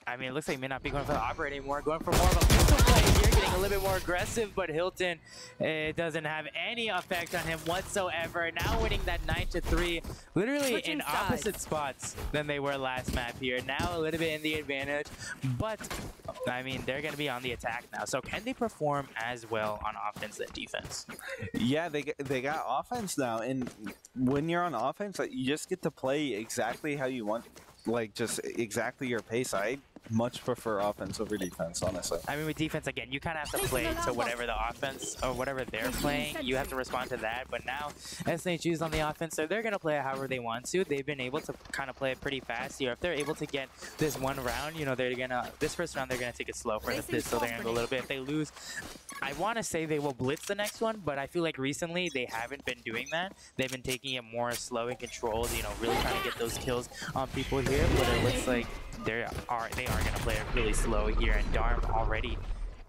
I mean, it looks like he may not be going for the operator anymore. Going for more of a pistol play here, getting a little bit more aggressive. But Hilton, it doesn't have any effect on him whatsoever. Now winning that 9-3, literally Switching in opposite spots than they were last map here. Now a little bit in the advantage, but I mean, they're gonna be on the attack now. So can they perform as well on offense as defense? Yeah, they got offense now, and when you're on offense, you just get to play exactly how you want, like just exactly your pace. I much prefer offense over defense, honestly. I mean, with defense, again, you kind of have to play to whatever the offense or whatever they're playing. You have to respond to that. But now, SNHU's on the offense, so they're going to play it however they want to. They've been able to kind of play it pretty fast here. If they're able to get this one round, you know, they're going to, this first round, they're going to take it slow for the pistol. They're going to go a little bit. If they lose, I want to say they will blitz the next one, but I feel like recently they haven't been doing that. They've been taking it more slow and controlled, you know, really trying to get those kills on people here. But it looks like they are going to play it really slow here, and Darm already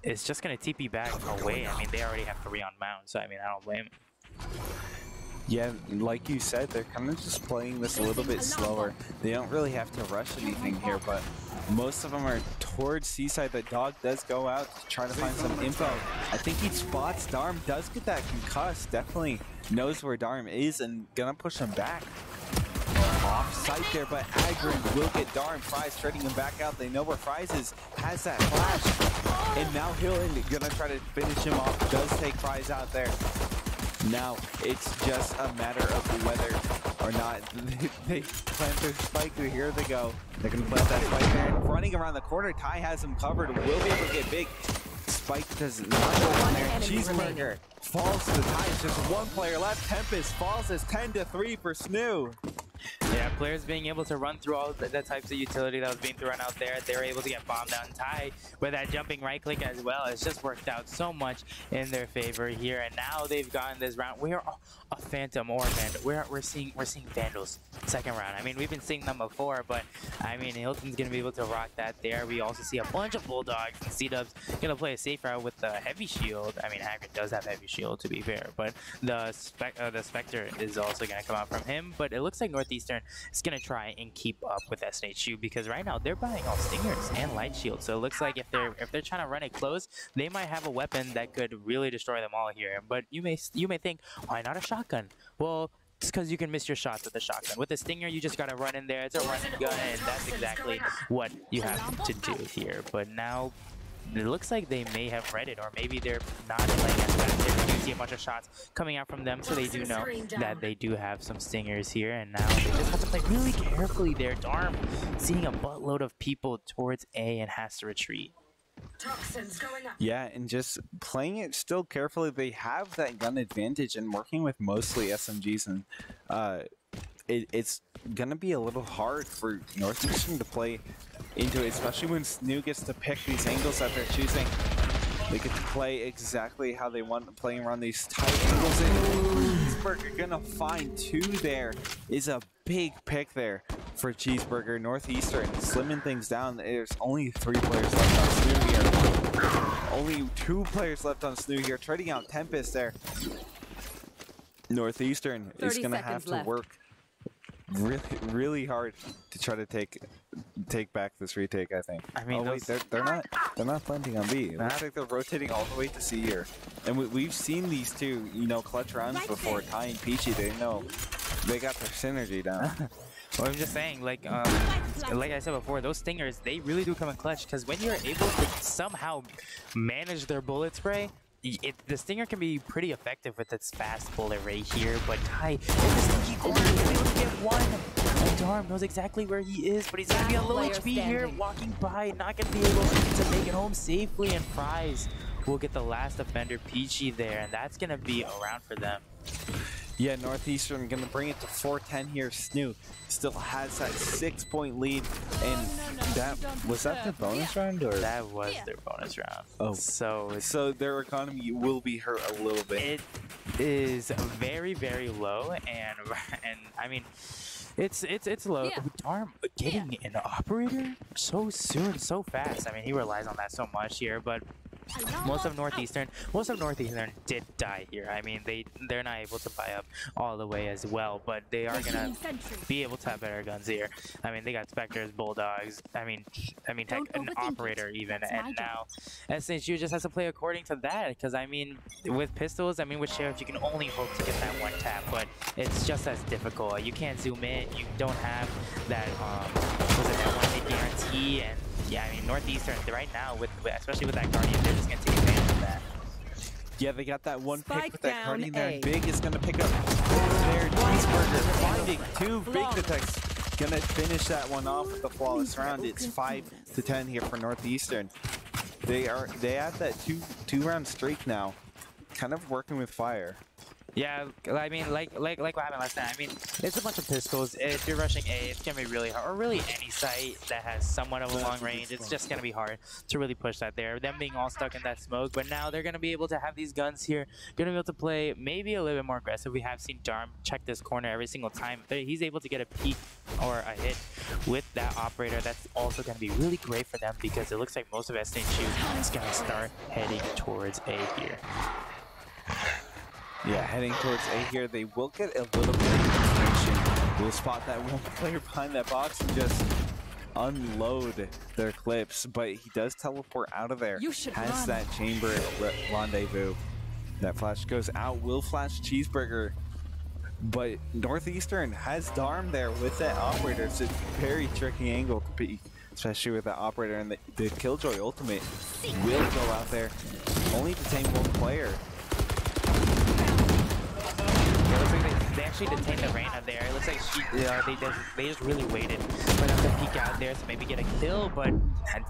is just going to TP back away. I mean, they already have 3 on mount, so I mean, I don't blame them. Yeah, like you said, they're kind of just playing this a little bit slower. They don't really have to rush anything here, but most of them are towards Seaside. The dog does go out to try to find some info. I think he spots Darm, does get that concussed, definitely knows where Darm is and gonna push him back. Off site there, but Agrin will get Darm. Fries trading him back out. They know where Fries is, has that flash. And now Hilton gonna try to finish him off, does take Fries out there. Now, it's just a matter of whether or not they plant their spike. Here they go. They're going to plant that spike there. And running around the corner, Ty has him covered. Will be able to get big. Spike does not go on there. Cheeseburger falls to the Ty. It's just one player left. Tempest falls as 10-3 for SNHU. Yeah, players being able to run through all the types of utility that was being thrown out there. They were able to get bombed down. Ty with that jumping right click as well. It's just worked out so much in their favor here. And now they've gotten this round. We're a Phantom or Vandal. We're seeing Vandals second round. I mean, we've been seeing them before, but I mean, Hilton's gonna be able to rock that there. We also see a bunch of Bulldogs, and C-Dub's gonna play a safe route with the heavy shield. I mean, Hagrid does have heavy shield, to be fair, but the Spectre is also gonna come out from him. But it looks like Northeastern is gonna try and keep up with SNHU, because right now they're buying all stingers and light shields. So it looks like if they're trying to run it close, they might have a weapon that could really destroy them all here. But you may think, why not a shotgun? Well, it's because you can miss your shots with a shotgun. With a stinger, you just gotta run in there. It's a running gun, and that's exactly what you have to do here. But now it looks like they may have read it, or maybe they're not playing as fast. They do see a bunch of shots coming out from them, so they do know that they do have some stingers here. And now they just have to play really carefully there. Darm seeing a buttload of people towards A and has to retreat. Yeah, and just playing it still carefully. They have that gun advantage, and working with mostly SMGs, and it's gonna be a little hard for Northeastern to play into it, especially when SNHU gets to pick these angles that they're choosing. They get to play exactly how they want, playing around these tight angles. And Cheeseburger gonna find 2 there. Is a big pick there for Cheeseburger. Northeastern slimming things down. There's only 3 players left on SNHU here. Only 2 players left on SNHU here. Trading out Tempest there. Northeastern is gonna have to work really hard to try to take back this retake, I think. I mean, wait, they're not planting on B. It looks like they're rotating all the way to C here. And we've seen these two, you know, clutch rounds before. Ty and Peachy, they know they got their synergy down. Well, I'm just saying, like, like I said before, those stingers, they really do come in clutch because when you're able to somehow manage their bullet spray, the stinger can be pretty effective with its fast bullet right here. But Ty in the sneaky corner is able to get one. And Darm knows exactly where he is, but he's gonna be on low HP here, walking by, not gonna be able to make it home safely. And Fries will get the last offender, Peachy, there, and that's gonna be a round for them. Yeah, Northeastern gonna bring it to 4-10 here. SNHU still has that 6-point lead, and was that the bonus round, or that was their bonus round? Oh, so their economy will be hurt a little bit. It is very, very low, and I mean, it's low. Yeah. Darm getting an operator so soon, so fast. I mean, he relies on that so much here, but most of Northeastern did die here. I mean, they're not able to buy up all the way as well, but they are gonna be able to have better guns here. I mean, they got Spectres, Bulldogs. I mean, tech, an operator even, and now SNHU just has to play according to that. Because I mean, with pistols, I mean, with sheriff, you can only hope to get that one tap, but it's just as difficult. You can't zoom in. You don't have that that one hit guarantee. And yeah, I mean, Northeastern right now, especially with that Guardian, they're just gonna take advantage of that. Yeah, they got that one Spike pick with that Guardian there. A. Big is gonna pick up their cheeseburger, finding two big detects. Gonna finish that one off with the flawless round. It's 5-10 here for Northeastern. They have that two round streak now, kind of working with fire. Yeah, I mean, like what happened last night. I mean, it's a bunch of pistols. If you're rushing A, it's gonna be really hard. Or really any site that has somewhat of a long range, it's just gonna be hard to really push that there. Them being all stuck in that smoke, but now they're gonna be able to have these guns here. Gonna be able to play maybe a little bit more aggressive. We have seen Darm check this corner every single time. He's able to get a peek or a hit with that operator. That's also gonna be really great for them because it looks like most of SNHU is gonna start heading towards A here. Yeah, heading towards A here. They will get a little bit of information. We'll spot that one player behind that box and just unload their clips, but he does teleport out of there. Has that chamber rendezvous. That flash goes out, will flash cheeseburger, but Northeastern has Darm there with that operator. It's a very tricky angle to peek, especially with that operator, and the Killjoy ultimate will go out there, only detain one player. It looks like they actually detained the Reyna there. It looks like they just really waited for them to peek out there to maybe get a kill. But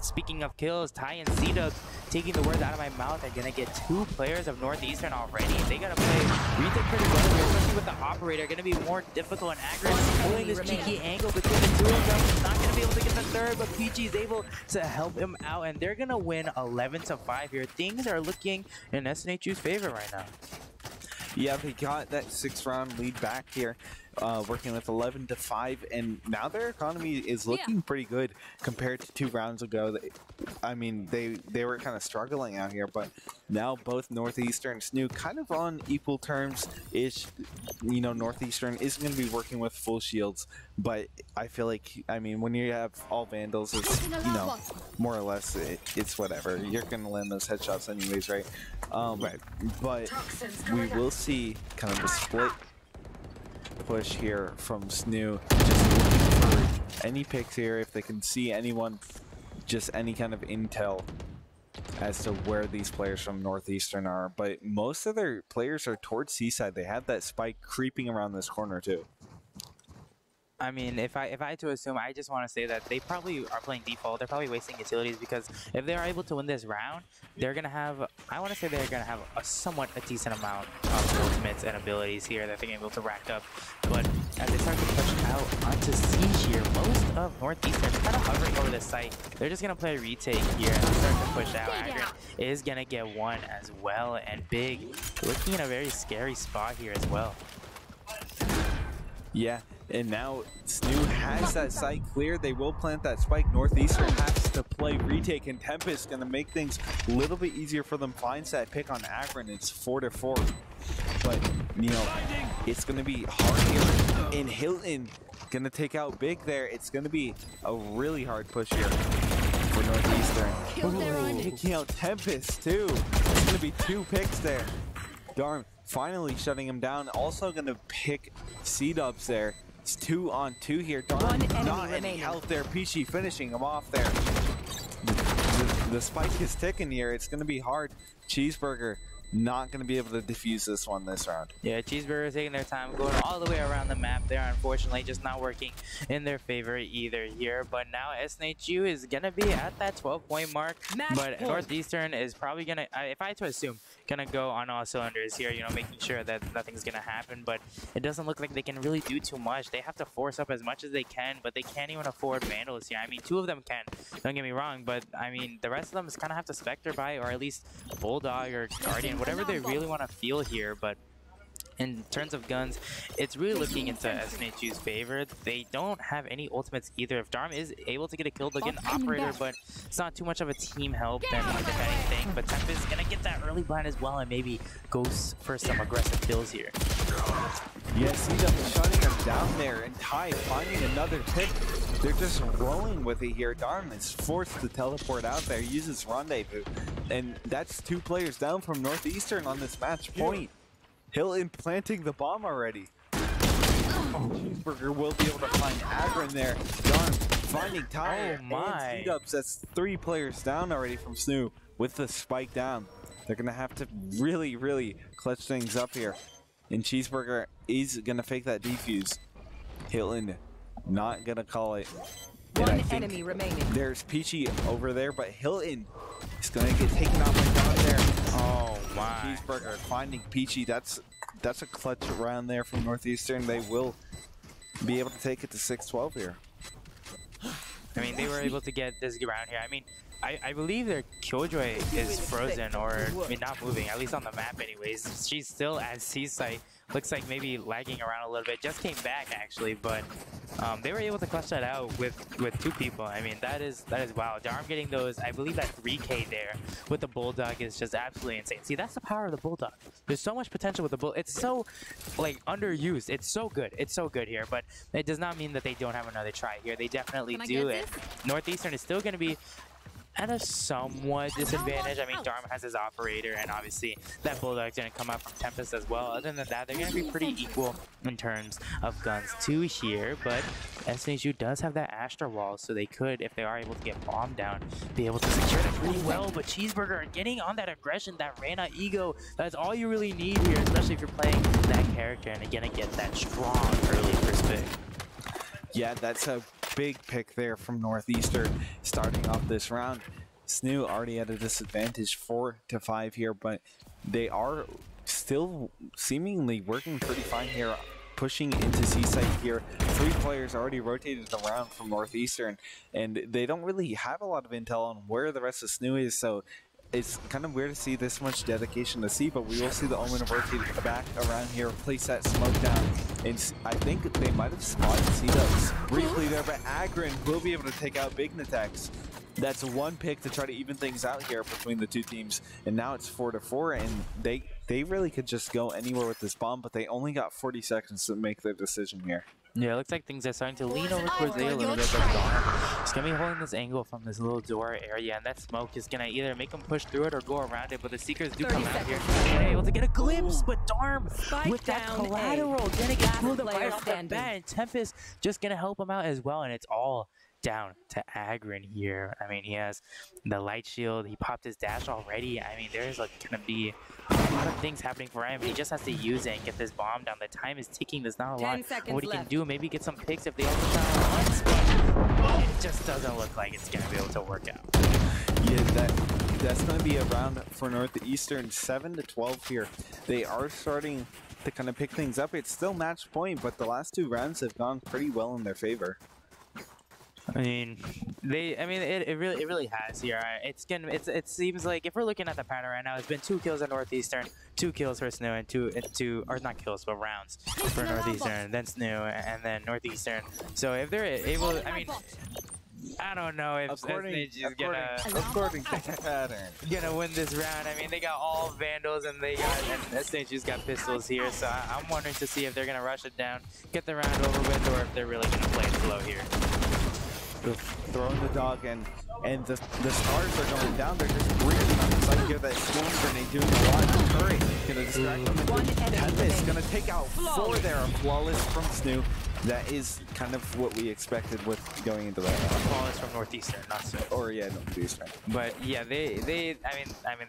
speaking of kills, Ty and C-Dub, taking the words out of my mouth, are gonna get two players of Northeastern already. They gotta play retake pretty well here, especially with the operator. Gonna be more difficult and accurate. Pulling this cheeky angle between the two of them. Not gonna be able to get the third, but PG is able to help him out, and they're gonna win 11-5 here. Things are looking in SNHU's favor right now. Yeah, they got that 6-round lead back here, working with 11-5, and now their economy is looking pretty good compared to 2 rounds ago. I mean, they were kind of struggling out here, but now both Northeastern and SNHU kind of on equal terms-ish. You know, Northeastern isn't going to be working with full shields, but I feel like, I mean, when you have all Vandals, it's, you know, more or less, it's whatever. You're going to land those headshots anyways, right? Right. But we will see kind of a split push here from SNHU, just looking for any picks here if they can see anyone, just any kind of intel as to where these players from Northeastern are. But most of their players are towards Seaside. They have that spike creeping around this corner too. I mean, if I had to assume, I just want to say that they probably are playing default. They're probably wasting utilities because if they are able to win this round, they're going to have, I want to say they're going to have a decent amount of ultimates and abilities here that they're going to be able to rack up. But as they start to push out onto C here, most of Northeastern is kind of hovering over the site. They're just going to play a retake here and start to push out. Agron is going to get one as well, and Big looking in a very scary spot here as well. Yeah, and now SNHU has that site clear. They will plant that spike. Northeastern has to play retake, and Tempest going to make things a little bit easier for them. Finds that pick on Agron. It's 4-4. But, you know, it's going to be hard here. And Hilton going to take out Big there. It's going to be a really hard push here for Northeastern. Taking out Tempest, too. It's going to be 2 picks there. Darn. Finally shutting him down. Also going to pick C-Dubs there. It's 2-on-2 here. One Darn, enemy not any remaining. health there. Peachy finishing him off there. The spike is ticking here. It's going to be hard. Cheeseburger not going to be able to defuse this one this round. Yeah, Cheeseburger taking their time, going all the way around the map there. Unfortunately, just not working in their favor either here. But now SNHU is going to be at that 12-point mark. Match But point. Northeastern is probably going to, if I had to assume, going to go on all cylinders here, you know, making sure that nothing's going to happen. But it doesn't look like they can really do too much. They have to force up as much as they can, but they can't even afford Vandals here. I mean, 2 of them can, don't get me wrong, but I mean, the rest of them is kind of have to Spectre by, or at least Bulldog or Guardian, whatever they really want to feel here. But in terms of guns, it's really looking into SNHU's favor. They don't have any ultimates either. If Darm is able to get a kill, they'll get an operator, but it's not too much of a team help than if anything. But Tempest is going to get that early blind as well and maybe goes for some aggressive kills here. Yes, see them shutting him down there, and Ty finding another tip. They're just rolling with it here. Darm is forced to teleport out there, uses Rendezvous, and that's 2 players down from Northeastern on this match point. Hilton planting the bomb already. Cheeseburger will be able to find Agron there. Darm finding Ty. Oh my. And speed-ups. That's 3 players down already from SNHU with the spike down. They're going to have to really, really clutch things up here. And Cheeseburger is going to fake that defuse. Hilton not going to call it. And One enemy remaining. There's Peachy over there, but Hilton is going to get taken out by Don there. Oh my. Cheeseburger finding Peachy. That's a clutch round there from Northeastern. They will be able to take it to 6-12 here. I mean, they were able to get this round here. I mean, I believe their Killjoy is frozen, or I mean, not moving, at least on the map anyways. She's still at Seaside. Looks like maybe lagging around a little bit. Just came back actually, but they were able to clutch that out with 2 people. I mean, that is wow. Darm getting those, I believe that 3K there with the Bulldog is just absolutely insane. See, that's the power of the Bulldog. There's so much potential with the Bull. It's so like underused. It's so good. It's so good here, but it does not mean that they don't have another try here. They definitely do it. Northeastern is still going to be at a somewhat disadvantage. I mean, Darm has his operator, and obviously that Bulldog's going to come out from Tempest as well. Other than that, they're going to be pretty equal in terms of guns too here, but SNHU does have that Astra wall, so they could, if they are able to get bombed down, be able to secure it pretty well. But Cheeseburger getting on that aggression, that Reyna ego, that's all you really need here, especially if you're playing that character and you're going to get that strong early first pick. Yeah, that's a big pick there from Northeastern starting off this round. SNHU already at a disadvantage 4-5 here, but they are still seemingly working pretty fine here, pushing into Seaside here. 3 players already rotated around from Northeastern, and they don't really have a lot of intel on where the rest of SNHU is, so it's kind of weird to see this much dedication to C, but we will see the Omen rotate back around here, place that smoke down, and I think they might have spotted C-Dubs briefly there, but Agron will be able to take out Big Natex. That's 1 pick to try to even things out here between the 2 teams, and now it's 4-4, and they really could just go anywhere with this bomb, but they only got 40 seconds to make their decision here. Yeah, it looks like things are starting to lean over towards A a little bit, but Darm is going to be holding this angle from this little door area, and that smoke is going to either make them push through it or go around it, but the Seekers do come out here and able to get a glimpse, but Darm with that collateral going to get pulled up right off the bat, and Tempest just going to help him out as well, and it's all down to Agron here. I mean, he has the light shield, he popped his dash already. I mean, there's like gonna be a lot of things happening for him. He just has to use it and get this bomb down. The time is ticking. There's not a lot what he can do. Maybe get some picks if they all try once, but it just doesn't look like it's gonna be able to work out. Yeah, that's gonna be a round for Northeastern, 7-12 here. They are starting to kind of pick things up. It's still match point, but the last 2 rounds have gone pretty well in their favor. I mean, it really has here. It seems like if we're looking at the pattern right now, it's been 2 kills at Northeastern, 2 kills for SNHU, and two, or not kills, but rounds for Northeastern, then SNHU, and then Northeastern. So if they're able, I mean, I don't know if SNHU is gonna win this round. I mean, they got all Vandals, and SNHU's got pistols here. So I'm wondering to see if they're gonna rush it down, get the round over with, or if they're really gonna play it slow here. Throwing the dog, and the stars are going down. They're just breathing on the side here. That storm grenade doing a lot. Curry gonna distract them. Tempest gonna take out 4 there. Flawless from SNHU. that is kind of what we expected with going into that. Ball is from Northeastern, not so. Or yeah, Northeastern. But yeah, I mean, they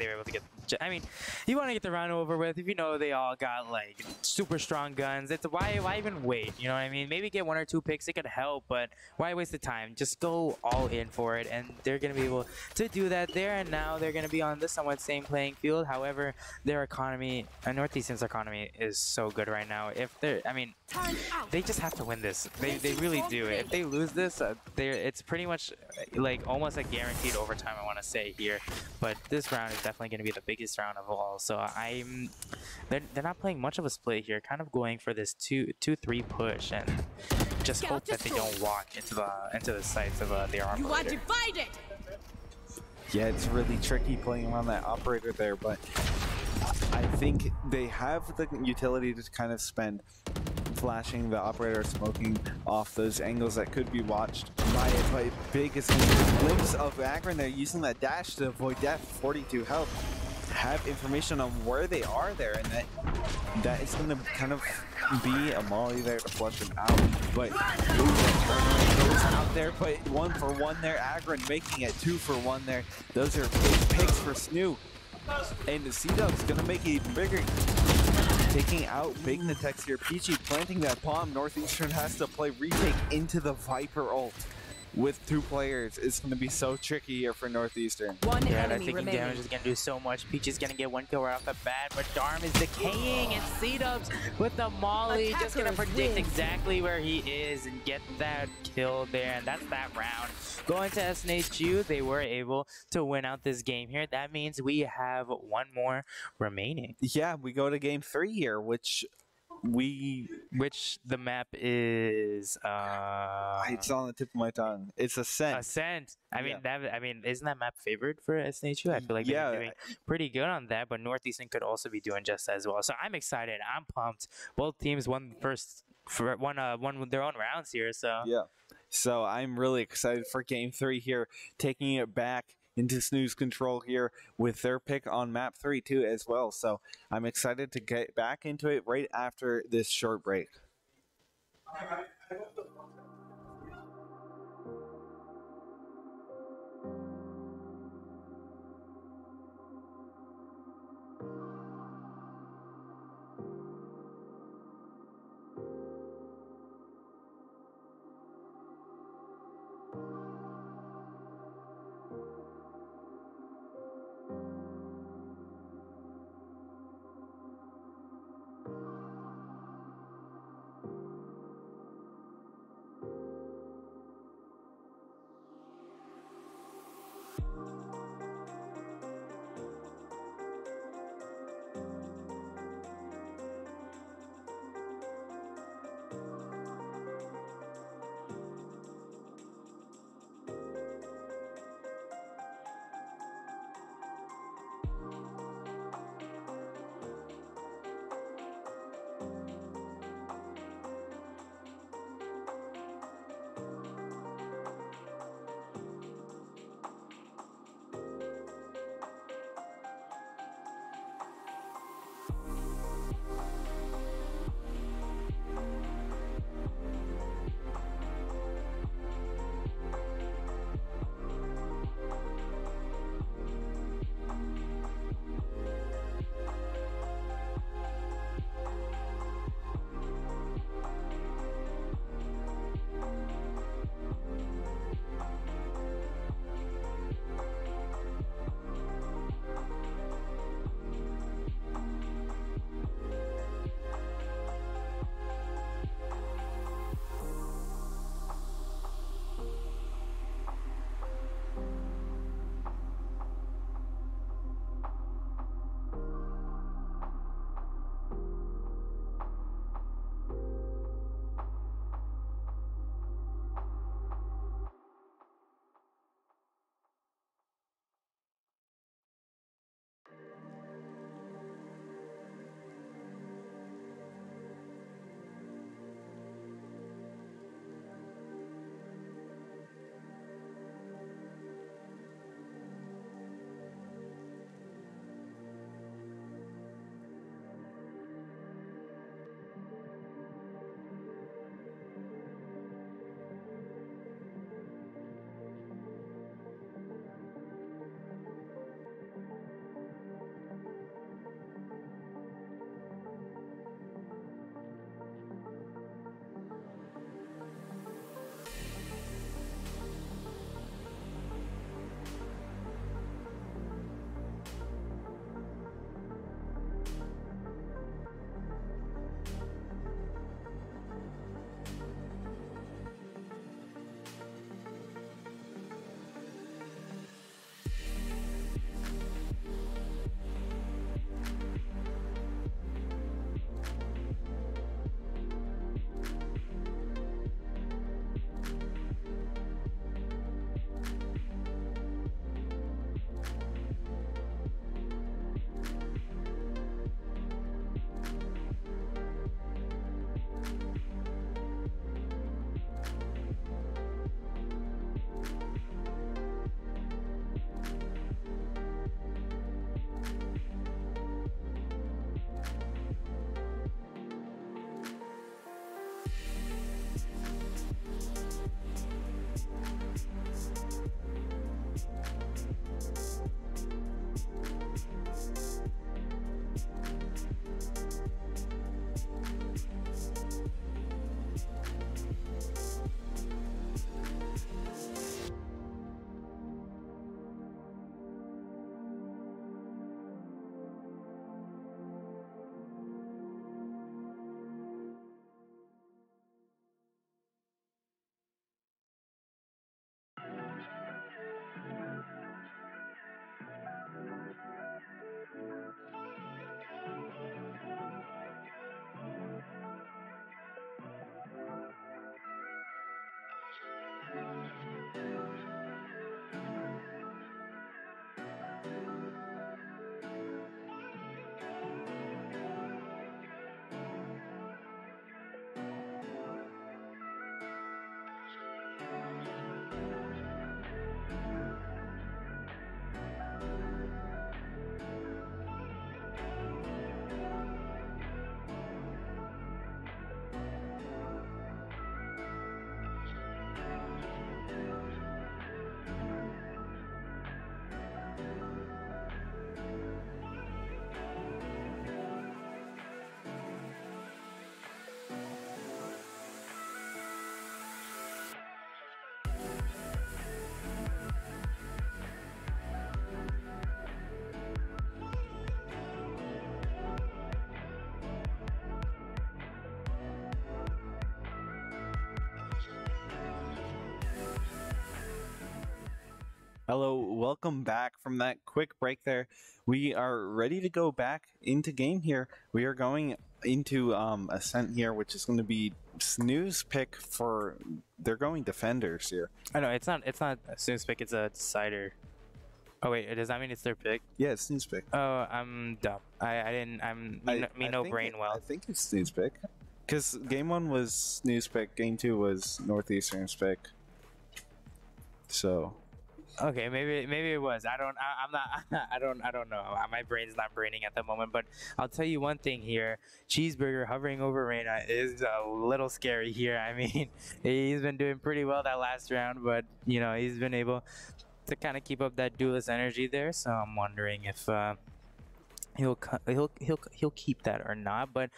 were able to get. I mean, you want to get the round over with. If you know they all got like super strong guns, it's why even wait? You know what I mean? Maybe get 1 or 2 picks. It could help, but why waste the time? Just go all in for it, and they're gonna be able to do that there and now. They're gonna be on the somewhat same playing field. However, their economy, Northeastern's economy, is so good right now. If they're, I mean, they just have to win this. They really do. If they lose this, it's pretty much like almost a guaranteed overtime, I want to say here. But this round is definitely going to be the biggest round of all. So they're not playing much of a split here, kind of going for this 2-3 push and just hope that they don't walk into the sights of the operator. You are divided. Yeah, it's really tricky playing around that operator there, but I think they have the utility to kind of spend flashing the operator, smoking off those angles that could be watched by it. But biggest glimpse of Agron, they're using that dash to avoid death, 42 health. Have information on where they are there, and that is going to kind of be a molly there to flush them out. But goes out there, but 1 for 1 there. Agron making it 2 for 1 there. Those are big picks for SNHU. And the C-Dub's going to make it even bigger. Taking out Big NECC here. Peachy planting that bomb. Northeastern has to play retake into the Viper ult. With 2 players, it's going to be so tricky here for Northeastern. One yeah, enemy I think remaining. damage is going to do so much. Peach is going to get 1 kill right off the bat, but Darm is decaying, and C-Dubs with the molly just going to predict exactly where he is and get that kill there, and that's that round. Going to SNHU, they were able to win out this game here. That means we have 1 more remaining. Yeah, we go to game 3 here, which the map is it's on the tip of my tongue. It's Ascent. Ascent. I mean, Yeah. isn't that map favored for SNHU? I feel like they're doing pretty good on that, but Northeastern could also be doing just as well. So I'm excited. I'm pumped. Both teams won their own rounds here. So yeah. So I'm really excited for game 3 here, taking it back into SNHU's control here with their pick on map 3 too as well. So I'm excited to get back into it right after this short break. Hello, welcome back from that quick break there. We are ready to go back into game here. We are going into Ascent here, which is going to be SNHU's pick for. They're going defenders here. I know it's not a snooze pick. It's a decider. Oh wait, does that mean it's their pick? Yeah, it's SNHU's pick. Oh, I'm dumb. I didn't. Me no brain well. I think it's SNHU's pick. Because game 1 was SNHU's pick, game 2 was Northeastern's pick. So. Okay, maybe it was. I'm not. I don't know. My brain's not braining at the moment. But I'll tell you one thing here: Cheeseburger hovering over Reyna is a little scary here. I mean, he's been doing pretty well that last round, but you know he's been able to kind of keep up that duelist energy there. So I'm wondering if he'll keep that or not. But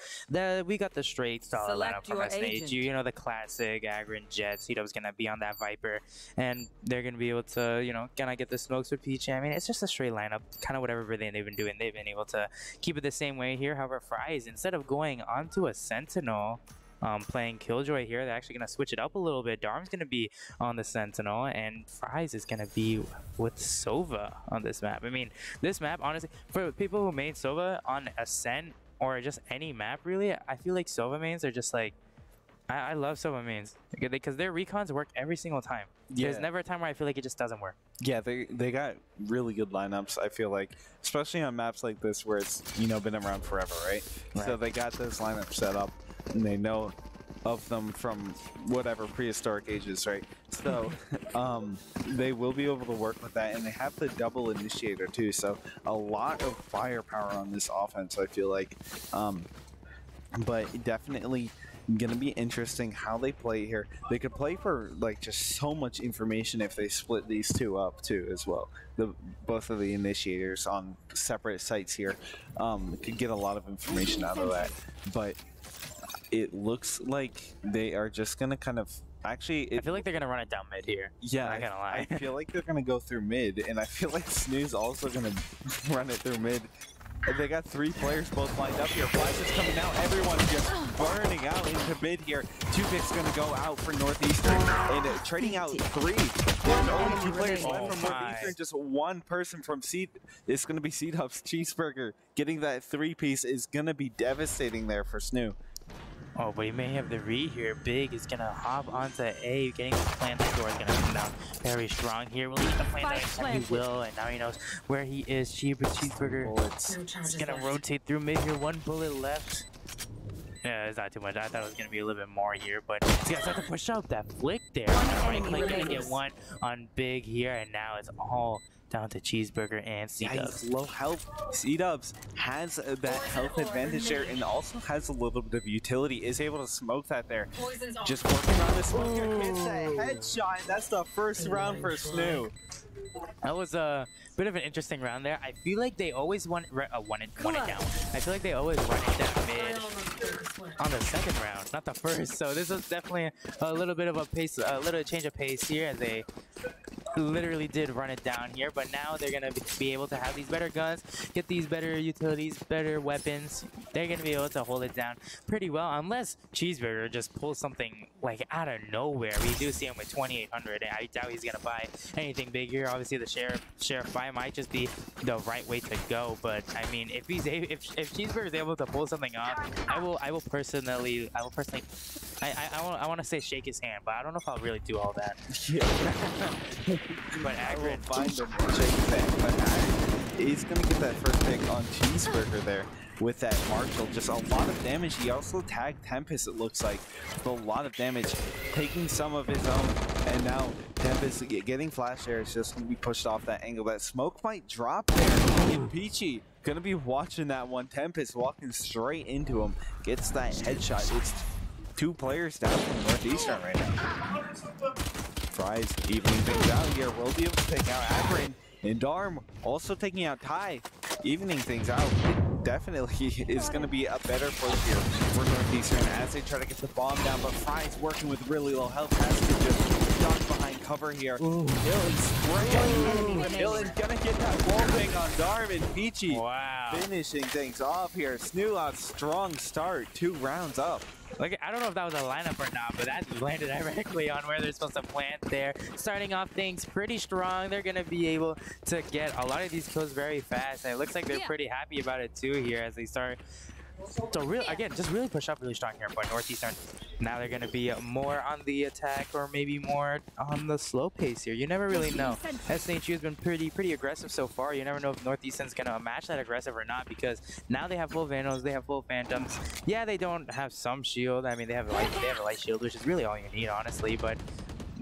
we got the straight solid lineup from SNHU. You know, the classic Agron, Jet, C-Dub's gonna be on that Viper, and they're gonna be able to, you know, gonna get the smokes with Peach. I mean, it's just a straight lineup, kind of whatever they've been doing. They've been able to keep it the same way here. However, Fries, instead of going onto a Sentinel, playing Killjoy here, they're actually gonna switch it up a little bit. Darm's gonna be on the Sentinel, and Fries is gonna be with Sova on this map. I mean, this map, honestly, for people who made Sova on Ascent or just any map, really, I feel like Sova mains are just like, I love Sova mains because their recons work every single time. Yeah. There's never a time where I feel like it just doesn't work. Yeah, they got really good lineups, I feel like, especially on maps like this where it's, you know, been around forever, right? So they got those lineups set up, and they know of them from whatever prehistoric ages, right? So they will be able to work with that, and they have the double initiator too, so a lot of firepower on this offense, I feel like. But definitely gonna be interesting how they play here. They could play for like just so much information if they split these two up too as well. Both of the initiators on separate sites here could get a lot of information out of that. But it looks like they are just gonna kind of actually. I feel like they're gonna run it down mid here. Yeah, I'm not gonna lie. I feel like they're gonna go through mid, and I feel like SNHU's also gonna run it through mid. And they got 3 players both lined up here. Flash is coming out. Everyone's just burning out into mid here. 2 picks gonna go out for Northeastern, and trading out 3. There's only 2 players left from Northeastern. Just 1 person from Seed. It's gonna be C-Dub's Cheeseburger. Getting that 3-piece is gonna be devastating there for SNHU. Oh, but he may have the read here. Big is going to hop onto A, getting the plant. The door is going to come down very strong here. Will he get the plant? He will, and now he knows where he is. Cheeseburger is going to rotate through mid here. 1 bullet left. Yeah, it's not too much. I thought it was going to be a little bit more here, but he's going to start to push up that flick there. Right click, going to get 1 on Big here, and now it's all down to Cheeseburger and C-Dubs. Low health. C-Dubs has that health advantage there, and also has a little bit of utility. Is able to smoke that there. Just working around the smoke here. Hits that headshot. That's the first round for SNHU. That was a bit of an interesting round there. I feel like they always want it down. I feel like they always run it down mid on the second round, not the first. So this was definitely a little bit of a pace, a little change of pace here, as they literally did run it down here. But now they're gonna be able to have these better guns, get these better utilities, better weapons. They're gonna be able to hold it down pretty well, unless Cheeseburger just pulls something like out of nowhere. We do see him with 2,800, and I doubt he's gonna buy anything big here. Obviously, the sheriff buy might just be the right way to go. But I mean, if Cheeseburger is able to pull something off, I will personally, I want to say shake his hand, but I don't know if I'll really do all that. Yeah. But Agron, find him and shake his hand. But Agron is gonna get that first pick on Cheeseburger there with that Marshall. Just a lot of damage. He also tagged Tempest, it looks like, with a lot of damage, taking some of his own. And now Tempest getting flash there is just gonna be pushed off that angle. That smoke might drop there. And Peachy gonna be watching that one. Tempest walking straight into him, gets that headshot. It's 2 players down from Northeastern right now. Fries evening things out here. Will be able to take out Agron, and Darm also taking out Ty, evening things out. It definitely is going to be a better push here for Northeastern as they try to get the bomb down, but Fries working with really low health has to just duck behind cover here. One enemy Dylan remaining. Dylan's gonna get that wall bang on Darm, and Peachy Wow. finishing things off here. SNHU a strong start, 2 rounds up. Like, I don't know if that was a lineup or not, but that landed directly on where they're supposed to plant there. Starting off things pretty strong. They're going to be able to get a lot of these kills very fast. And it looks like they're pretty happy about it too here as they start. So again, just really push up really strong here for Northeastern. Now they're going to be more on the attack or maybe more on the slow pace here. You never really know. SNHU has been pretty aggressive so far. You never know if Northeastern's going to match that aggressive or not because now they have full Vandals, they have full Phantoms. Yeah, they don't have some shield. I mean, they have a light shield, which is really all you need, honestly. But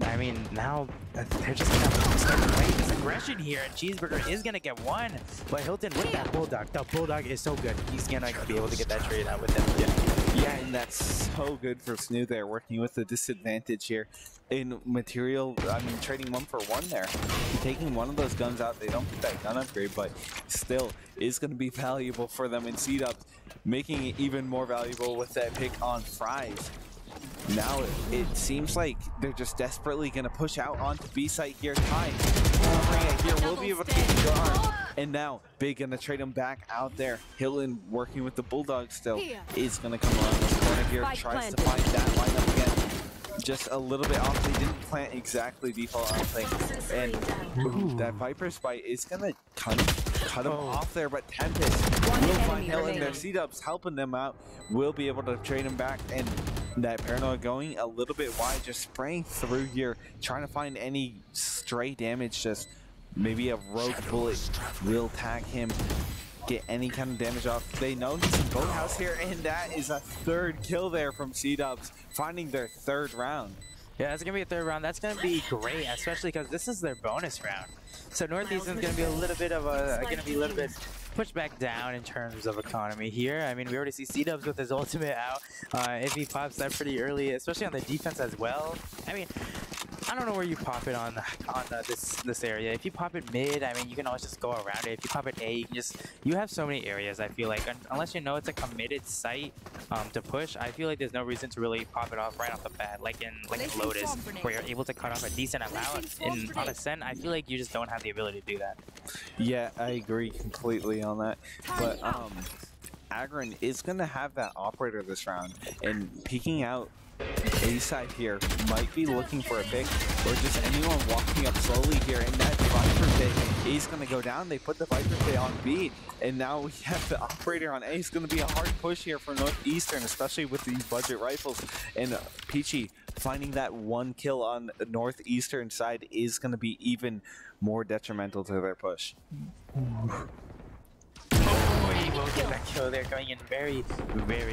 I mean, now they're just going to start playing this aggression here, and Cheeseburger is going to get one. But Hilton with that Bulldog. The Bulldog is so good. He's going to be able to get that trade out with them. Yeah, and that's so good for SNHU there, working with the disadvantage here in material. I mean, trading 1-for-1 there. Taking one of those guns out, they don't get that gun upgrade, but still is going to be valuable for them in setups, making it even more valuable with that pick on Fries. Now it seems like they're just desperately going to push out onto B site here. Ty here will be able to get the arm. And now Big going to trade him back out there. Hilton working with the Bulldog still is going to come around this corner here. Tries to find that lineup again. Just a little bit off. They didn't plant exactly default, I don't think. And that Viper's Bite is going to cut him off there. But Tempest will find Hilton. Their C-dubs helping them out. Will be able to trade him back. And that Paranoid going a little bit wide, just spraying through here, trying to find any stray damage. Just maybe a rogue bullet will tag him, get any kind of damage off. They know he's in boathouse here, and that is a 3rd kill there from C-dubs, finding their 3rd round. Yeah, that's gonna be a 3rd round. That's gonna be great, especially because this is their bonus round. So Northeastern's gonna be a little bit pushed back down in terms of economy here. I mean, we already see C-dubs with his ultimate out. If he pops that pretty early, especially on the defense as well. I mean, I don't know where you pop it on this area. If you pop it mid, I mean, you can always just go around it. If you pop it A, you have so many areas, I feel like. Unless you know it's a committed site to push, I feel like there's no reason to really pop it off right off the bat, like in Lotus, where you're able to cut off a decent amount. On Ascent, I feel like you just don't have the ability to do that. Yeah, I agree completely on that. But Agron is going to have that operator this round, and peeking out A side here might be looking for a pick, or just anyone walking up slowly here, and that Viper pit is going to go down. They put the Viper pit on B, and now we have the operator on A. It's going to be a hard push here for Northeastern, especially with these budget rifles. And Peachy finding that 1 kill on the Northeastern side is going to be even more detrimental to their push. He will get that kill there, going in very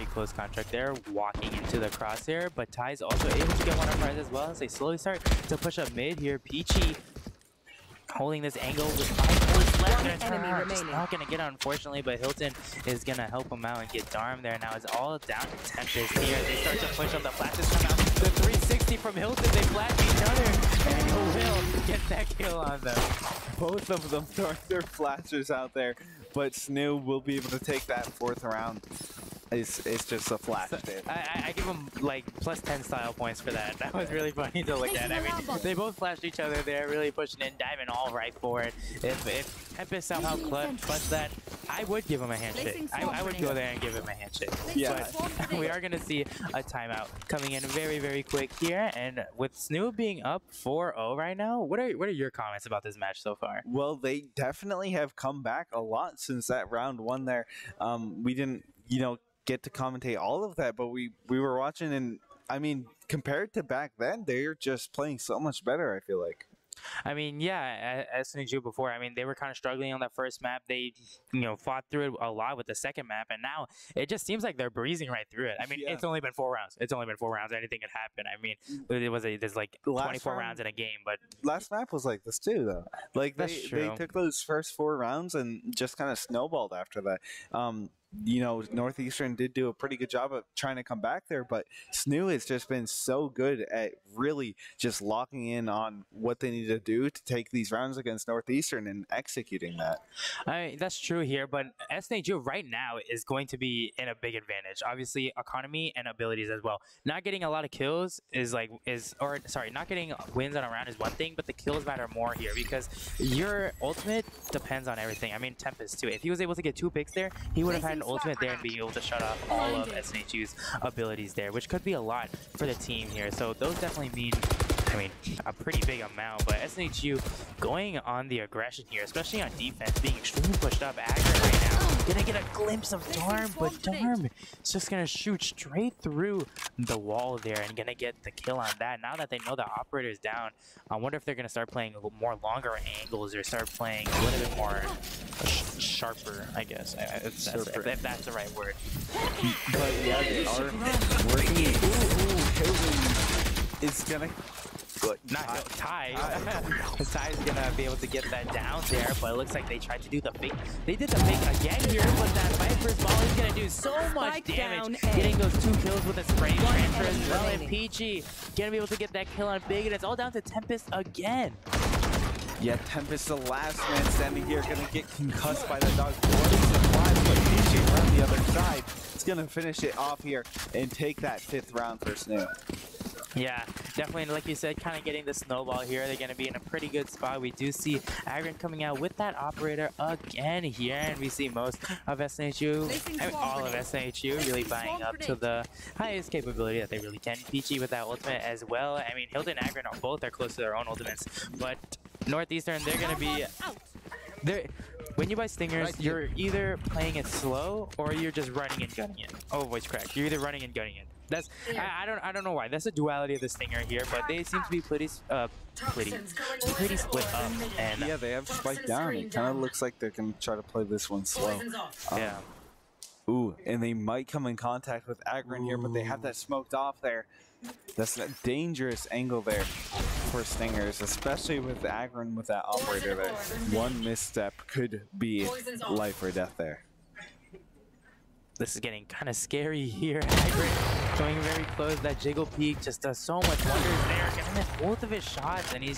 close contract there, walking into the crosshair, but Ty's also able to get one on Prize as well as they slowly start to push up mid here. Peachy holding this angle with 5 bullets left. Just not going to get it, unfortunately, but Hilton is going to help him out and get Darm there. Now it's all down to Tempest here. They start to push up. The flashes come out. The 360 from Hilton. They flash each other, and he will get that kill on them. Both of them throwing their flashers out there, but SNHU will be able to take that 4th round. It's just a flash bit. I give them like +10 style points for that. That was really funny to look at. I mean, they both flashed each other there, really pushing in, diving all right for it. If Tempest somehow clutched that, I would give him a handshake. I would go there and give him a handshake. Yeah. But we are going to see a timeout coming in very quick here. And with SNHU being up 4-0 right now, what are your comments about this match so far? Well, they definitely have come back a lot since that round 1 there. We didn't, get to commentate all of that, but we were watching, and I mean, compared to back then, they're just playing so much better, I feel like. I mean, yeah, as SNHU before, I mean, they were kind of struggling on that first map. They, fought through it a lot with the second map, and now it just seems like they're breezing right through it. I mean, It's only been 4 rounds. Anything could happen. I mean, there's like 24 rounds in a game, but last map was like this too, though. Like they took those first 4 rounds and just kind of snowballed after that. you know, Northeastern did do a pretty good job of trying to come back there, but SNHU has just been so good at really just locking in on what they need to do to take these rounds against Northeastern and executing that. That's true here, but SNHU right now is going to be in a big advantage. Obviously, economy and abilities as well. Not getting a lot of kills not getting wins on a round is one thing, but the kills matter more here because your ultimate depends on everything. I mean, Tempest too. If he was able to get 2 picks there, he would have had an ultimate there and be able to shut off all of SNHU's abilities there, which could be a lot for the team here. So those definitely mean, I mean, a pretty big amount, but SNHU going on the aggression here, especially on defense, being extremely pushed up. Aggro right now, gonna get a glimpse of Darm, but Darm is just gonna shoot straight through the wall there and gonna get the kill on that. Now that they know the operator is down, I wonder if they're gonna start playing a little more longer angles or start playing a little bit more sharper, I guess, if that's the right word. But yeah, they are working. Hilton is gonna... Ty. Ty's gonna be able to get that down there, but it looks like they tried to do the fake. They did the fake again here, but that Viper's ball is gonna do so much damage. Getting those 2 kills with a spray transfer as well, and Peachy gonna be able to get that kill on Big, and it's all down to Tempest again. Yeah, Tempest, the last man standing here, gonna get concussed by the dog. But Peachy around the other side is gonna finish it off here and take that 5th round for SNHU. Yeah, definitely, like you said, kind of getting the snowball here. They're going to be in a pretty good spot. We do see Agron coming out with that operator again here, and we see most of SNHU, I mean, all of SNHU really buying up to the highest capability that they really can. Peachy with that ultimate as well. I mean, Hilton and Agron both are close to their own ultimates, but Northeastern, they're going to be... When you buy Stingers, you're either playing it slow or you're just running and gunning it. Oh, voice crack. You're either running and gunning it. That's I don't know why. That's the duality of the Stinger here, but they seem to be pretty split up. And yeah, they have spiked down. It kind of looks like they're gonna try to play this one slow. Yeah. Ooh, and they might come in contact with Agron here, but they have that smoked off there. That's a dangerous angle there for Stingers, especially with Agron with that operator there. One misstep could be life or death there. This is getting kind of scary here. Agron going very close. That jiggle peek just does so much wonders there. Gonna miss both of his shots, and he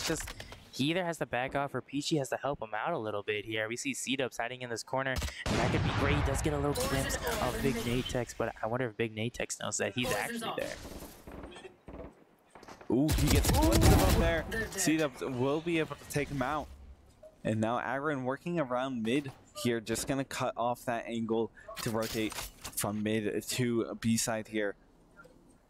either has to back off or Peachy has to help him out a little bit here. We see C-Dubs hiding in this corner, and that could be great. He does get a little glimpse of Big Natex, but I wonder if Big Natex knows that he's actually there. Ooh, he gets a glimpse of him there. C-Dubs will be able to take him out. And now Agron working around mid here, just gonna cut off that angle to rotate from mid to B side here.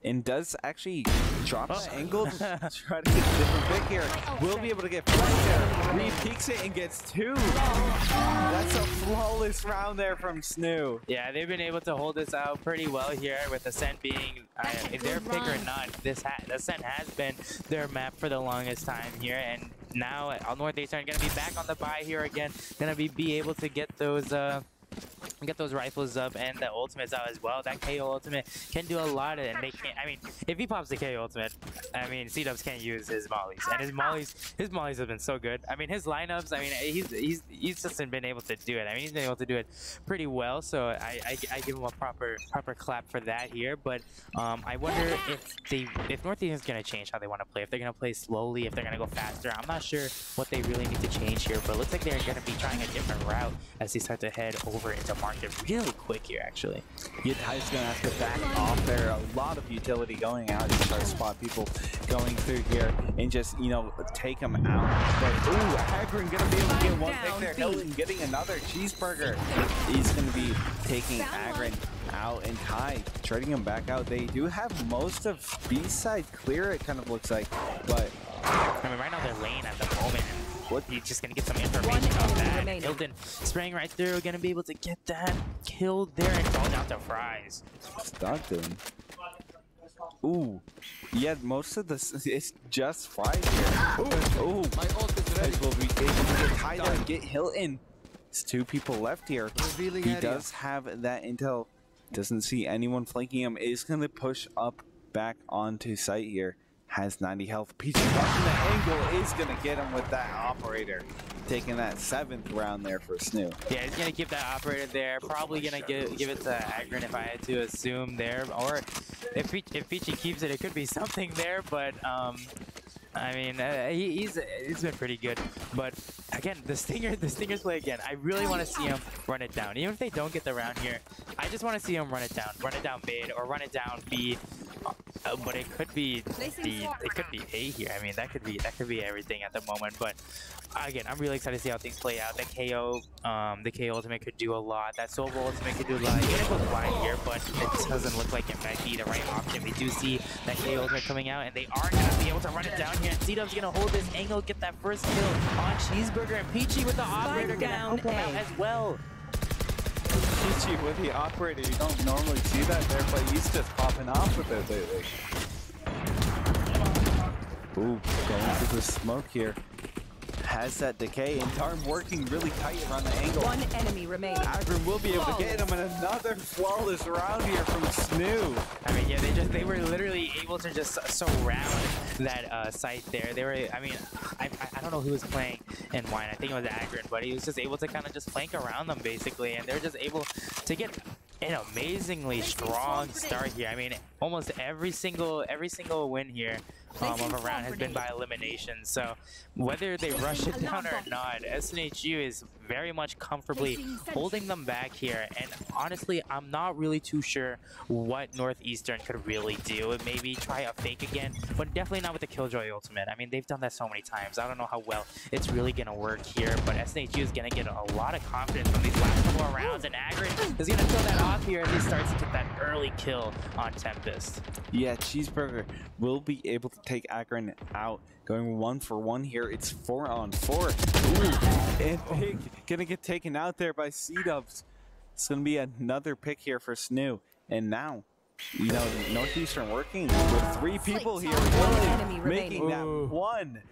And does actually drop the angle to try to get a different pick here. Will be able to get flanked there. Re-peeks it and gets 2. That's a flawless round there from SNHU. Yeah, they've been able to hold this out pretty well here with Ascent being their pick or not. Ascent has been their map for the longest time here, and now Northeastern going to be back on the buy here again. Going to be able to get those rifles up and the ultimates out as well. That KO ultimate can do a lot, and they can't. I mean, if he pops the KO ultimate, I mean, C-Dubs can't use his mollies, and his mollies have been so good. I mean, his lineups. I mean, he's just been able to do it. I mean, he's been able to do it pretty well. So I give him a proper clap for that here. But I wonder if Northeastern's gonna change how they want to play. If they're gonna play slowly, if they're gonna go faster. I'm not sure what they really need to change here, but it looks like they're gonna be trying a different route as they start to head over into market really quick here, actually. Yeah, Ty's gonna have to back off there. A lot of utility going out to try to spot people going through here and just, you know, take them out. But ooh, Agron gonna be able to get one pick there. Hilton getting another cheeseburger. He's gonna be taking Agron out, and Ty trading him back out. They do have most of B side clear, it kind of looks like, but I mean, right now they're lane at the moment. He's just gonna get some information on that. Hilton spraying right through, gonna be able to get that killed there, and it's all down to Fries. Stop doing. Ooh, yeah, most of this it's just Fries here. Ooh, my ult is ready. Will be able to get Ty there and get Hilton. It's 2 people left here. He does have that intel. Doesn't see anyone flanking him. Is gonna push up back onto site here. Has 90 health. Peachy watching the angle is gonna get him with that operator. taking that 7th round there for SNHU. Yeah, he's gonna keep that operator there. Probably gonna give it to Agrin if I had to assume there, or if Peachy keeps it, it could be something there. But I mean, he's been pretty good. But again, the Stingers play again. I really want to see him run it down, even if they don't get the round here. I just want to see him run it down mid or run it down B. But it could be it could be A here. I mean, that could be everything at the moment. But again, I'm really excited to see how things play out. The KO ultimate could do a lot. That Sova ultimate could do a lot. You're gonna go blind here, but it doesn't look like it might be the right option. We do see that KO ultimate coming out, and they are gonna be able to run it down here. And C-Dub's gonna hold this angle, get that first kill on Cheeseburger, and Peachy with the operator gonna help him out as well. Peachy with the operator, you don't normally see that there, but he's just popping off with it lately. Ooh, going through the smoke here. Has that decay, and Tarm working really tight around the angle. One enemy remaining. Agrin will be able to get him in another flawless round here from SNHU. I mean, yeah, they were literally able to just surround that site there. They were, I mean, I don't know who was playing in Wine. I think it was Agrin, but he was just able to kind of just flank around them basically, and they're just able to get an amazingly strong start here. I mean, almost every single win here of a round has been by elimination. So whether they rush it down or not, SNHU is very much comfortably holding them back here. And honestly, I'm not really too sure what Northeastern could really do. Maybe try a fake again, but definitely not with the Killjoy ultimate. I mean, they've done that so many times. I don't know how well it's really going to work here, but SNHU is going to get a lot of confidence from these last couple of rounds, and Agrin is going to kill that off here as he starts to get that early kill on Tempest. Yeah, Cheeseburger will be able to take Agrin out. Going 1 for 1 here. It's 4 on 4. Ooh, and Pig gonna get taken out there by C-Dubs. It's gonna be another pick here for SNHU. And now, you know, Northeastern working with 3 people here. Really making that one.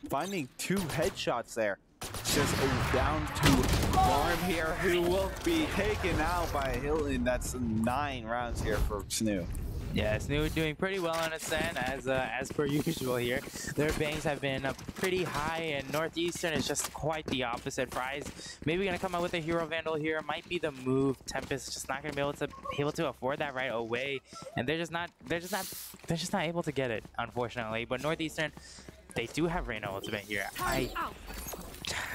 Finding 2 headshots there. Just down to Arm here, who will be taken out by Hilton. That's 9 rounds here for SNHU. Yeah, SNHU doing pretty well on Ascent as per usual here. Their bangs have been pretty high, and Northeastern is just quite the opposite. Fries maybe gonna come out with a Hero Vandal here. Might be the move. Tempest just not gonna be able to afford that right away, and they're just not able to get it, unfortunately. But Northeastern, they do have Reyna ultimate here.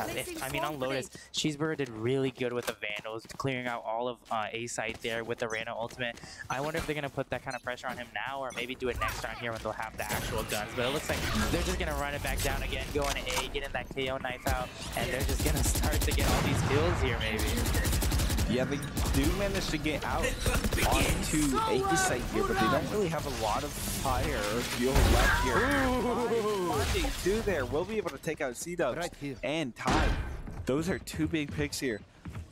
I mean, on Lotus, Cheeseburger did really good with the Vandals, clearing out all of A site there with the Reyna ultimate. I wonder if they're going to put that kind of pressure on him now, or maybe do it next round here when they'll have the actual guns. But it looks like they're just going to run it back down again, go into A, getting that KO knife out, and they're just going to start to get all these kills here, maybe. Yeah, they do manage to get out onto A site here, but they don't really have a lot of fire or fuel left here. Funding 2 there. We'll be able to take out C-Dubs and Ty. Those are 2 big picks here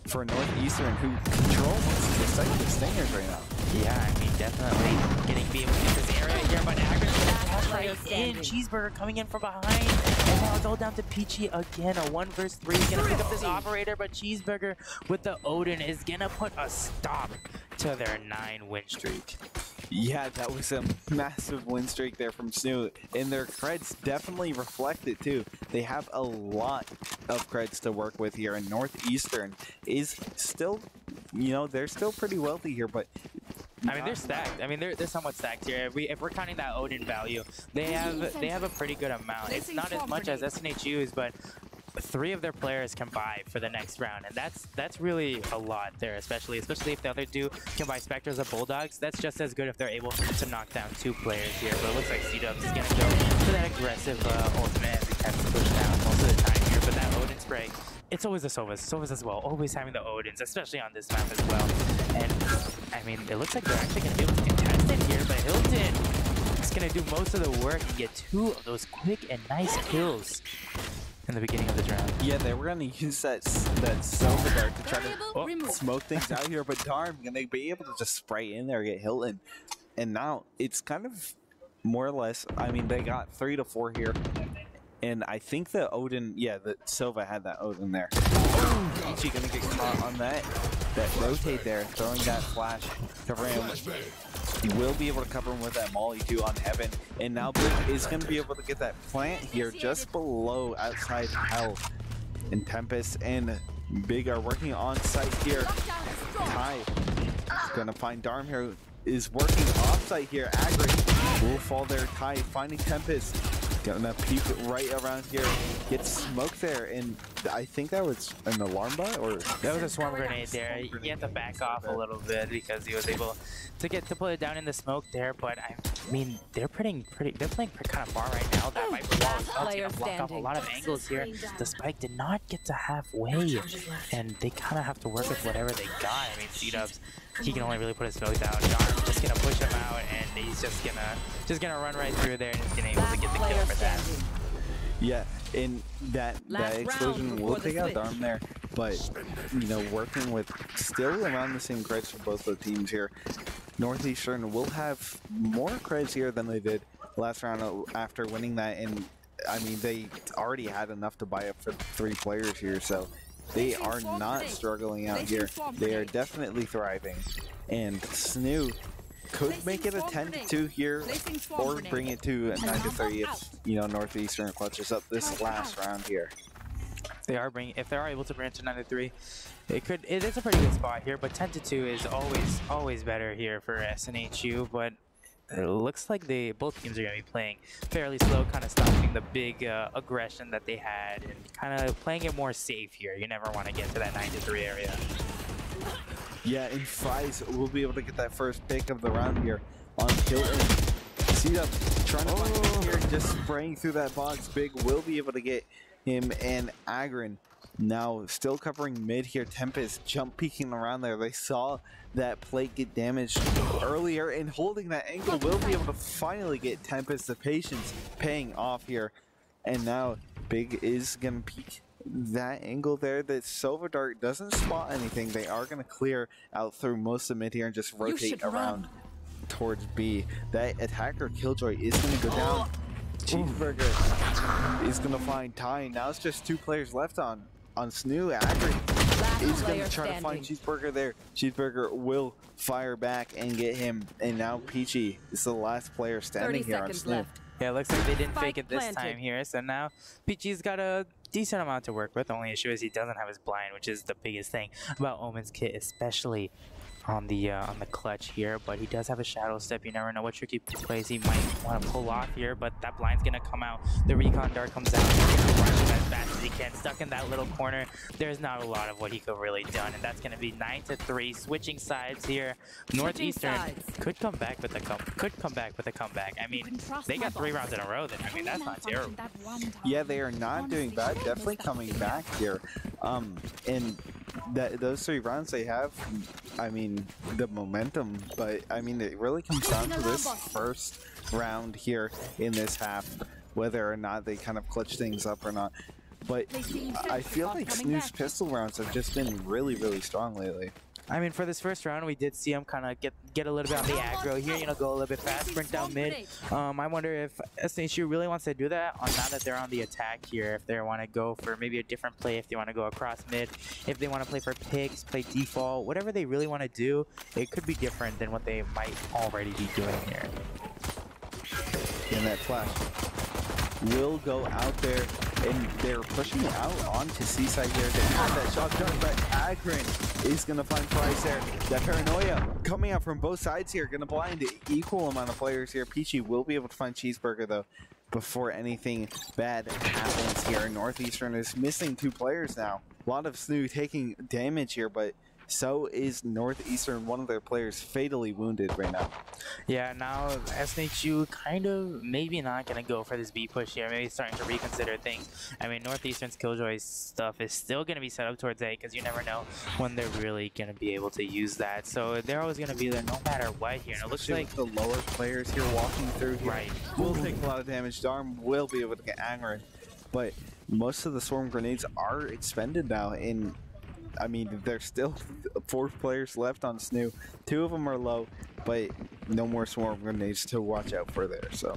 for Northeastern, who control most of the site of the Stingers right now. Yeah, I mean, definitely be able to get this area here, but Agrin's right in. Cheeseburger coming in from behind, and now it's all down to Peachy again. A 1 versus 3. He's gonna pick up this operator, but Cheeseburger with the Odin is gonna put a stop to their 9 win streak. Yeah, that was a massive win streak there from SNHU, and their creds definitely reflect it too. They have a lot of creds to work with here, and Northeastern is still, you know, they're still pretty wealthy here, but I mean, they're stacked. I mean, they're somewhat stacked here. If we're counting that Odin value, they have a pretty good amount. It's not as much as SNHU's, but 3 of their players can buy for the next round, and that's really a lot there, especially if the other 2 can buy Spectres or Bulldogs. That's just as good if they're able to knock down 2 players here. But it looks like C-Dubs is gonna go for that aggressive ultimate as he tries to push down most of the time here. But that Odin spray, it's always the Sovas as well, always having the Odins, especially on this map as well. And I mean, it looks like they're actually gonna be able to contest it here, but Hilton is gonna do most of the work and get 2 of those quick and nice kills in the beginning of this round. Yeah, they were going to use that Sova there to try to smoke things out here, but darn, can they be able to just spray in there, get Hilton? And now it's kind of more or less, I mean, they got 3 to 4 here. And I think the Odin, yeah, the Sova had that Odin there. Peachy gonna get caught on that rotate there, throwing that flash, covering him. He will be able to cover him with that Molly too on Heaven. And now Big is gonna be able to get that plant here just below outside health. And Tempest and Big are working on site here. Ty is gonna find Darm here. Is working off site here. Agri will fall there. Ty finding Tempest. Gonna peek right around here. Gets smoked there, and I think that was an alarm bot, or that was a swarm grenade there. He had to back off a little bit because he was able to put it down in the smoke there. But I mean, they're playing kind of far right now. That Viper wall is up, gonna block off a lot of angles here. The spike did not get to halfway, and they kind of have to work with whatever they got. I mean, C-Dubs, he can only really put his smoke down. Darm just gonna push him out, and he's just gonna run right through there and he's gonna able to get the kill for that. Yeah, and that explosion will take out Darm there, but you know, working with still around the same creds for both the teams here. Northeastern will have more creds here than they did last round after winning that, and I mean, they already had enough to buy up for 3 players here, so they are not struggling out here. They are definitely thriving, and SNHU could make it a 10-2 here, or bring it to a 9-3 if, you know, Northeastern clutches up this last round here. If they are able to bring it to 9-3, it is a pretty good spot here. But 10-2 is always better here for SNHU. But it looks like both teams are going to be playing fairly slow, kind of stopping the big aggression that they had, and kind of playing it more safe here. You never want to get to that 9-3 area. Yeah, and Fries will be able to get that first pick of the round here on Hilton. See up, trying to find him here, just spraying through that box. Big will be able to get him, and Agrin now still covering mid here. Tempest jump peeking around there. They saw that plate get damaged earlier, and holding that angle will be able to finally get Tempest. The patience paying off here, and now Big is gonna peek that angle there. That Silver Dart doesn't spot anything. They are going to clear out through most of mid here and just rotate around towards B. That attacker Killjoy is going to go down. Cheeseburger is going to find Ty. Now it's just 2 players left on SNHU. Agri is going to try to find Cheeseburger there. Cheeseburger will fire back and get him, and now Peachy is the last player standing here on SNHU. Yeah, it looks like they didn't fake it this time here, so now Peachy's got a decent amount to work with. Only issue is he doesn't have his blind, which is the biggest thing about Omen's kit, especially on the clutch here. But he does have a shadow step. You never know what tricky plays he might want to pull off here, but that blind's gonna come out. The recon dart comes out. He's gonna rush him as fast as he can. Stuck in that little corner, there's not a lot of what he could really done, and that's gonna be 9-3. Switching sides here. Northeastern could come back with a comeback. I mean, they got 3 rounds in a row. Then I mean, that's not terrible. Yeah, they are not doing bad. Definitely coming back here, and those 3 rounds they have, I mean, the momentum, but I mean, it really comes down to this first round here in this half, whether or not they kind of clutch things up or not. But I feel like SNHU's pistol rounds have just been really strong lately. I mean, for this first round, we did see him kind of get a little bit on the aggro here, you know, go a little bit fast, sprint down mid. I wonder if SNHU really wants to do that now that they're on the attack here, if they want to go for maybe a different play, if they want to go across mid, if they want to play for picks, play default, whatever they really want to do, it could be different than what they might already be doing here. And that flash will go out there, and they're pushing it out onto Seaside here. They have that shotgun, but Agrin is going to find Price there. That paranoia coming out from both sides here, going to blind equal amount of players here. Peachy will be able to find Cheeseburger, though, before anything bad happens here. Northeastern is missing 2 players now. A lot of SNHU taking damage here, but so is Northeastern, one of their players fatally wounded right now. Yeah, now SNHU kind of maybe not going to go for this B push here. Maybe starting to reconsider things. I mean, Northeastern's Killjoy stuff is still going to be set up towards A, because you never know when they're really going to be able to use that. So they're always going to be there no matter what here. And it looks like the lower players here walking through here will take a lot of damage. Darm will be able to get angry, but most of the swarm grenades are expended now, and I mean, there's still 4 players left on SNHU. 2 of them are low, but no more swarm grenades to watch out for there. So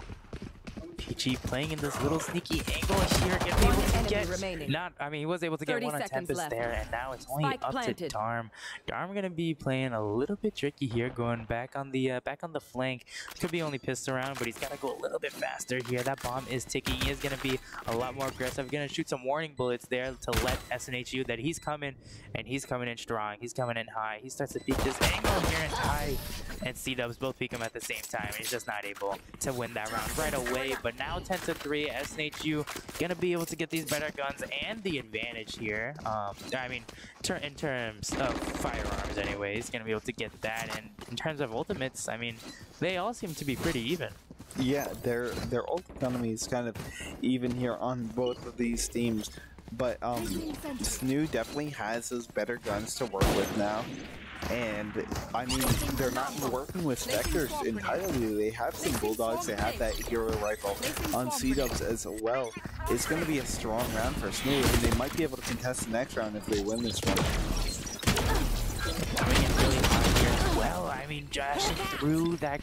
Peachy playing in this little sneaky angle here, gonna be able to get remaining. not. I mean, he was able to get 30 one on seconds Tempest left. there, and now it's only Spike up planted. to Darm. Darm gonna be playing a little bit tricky here, going back on the flank. Could be only pissed around, but he's gotta go a little bit faster here. That bomb is ticking. He is gonna be a lot more aggressive. Gonna shoot some warning bullets there to let SNHU that he's coming, and he's coming in strong. He's coming in high. He starts to peek this angle here in high, and C-Dubs both peek him at the same time, and he's just not able to win that round right away. But now 10-3, SNHU gonna be able to get these better guns and the advantage here. I mean, in terms of firearms anyways, gonna be able to get that. And in terms of ultimates, I mean, they all seem to be pretty even. Yeah, their ult economy is kind of even here on both of these teams. But SNHU definitely has those better guns to work with now. And I mean, they're not working with Spectres entirely. They have some Bulldogs, they have that hero rifle on C-Dubs as well. It's going to be a strong round for SNHU, and they might be able to contest the next round if they win this one. Coming in really hot here as well. I mean, dashing through that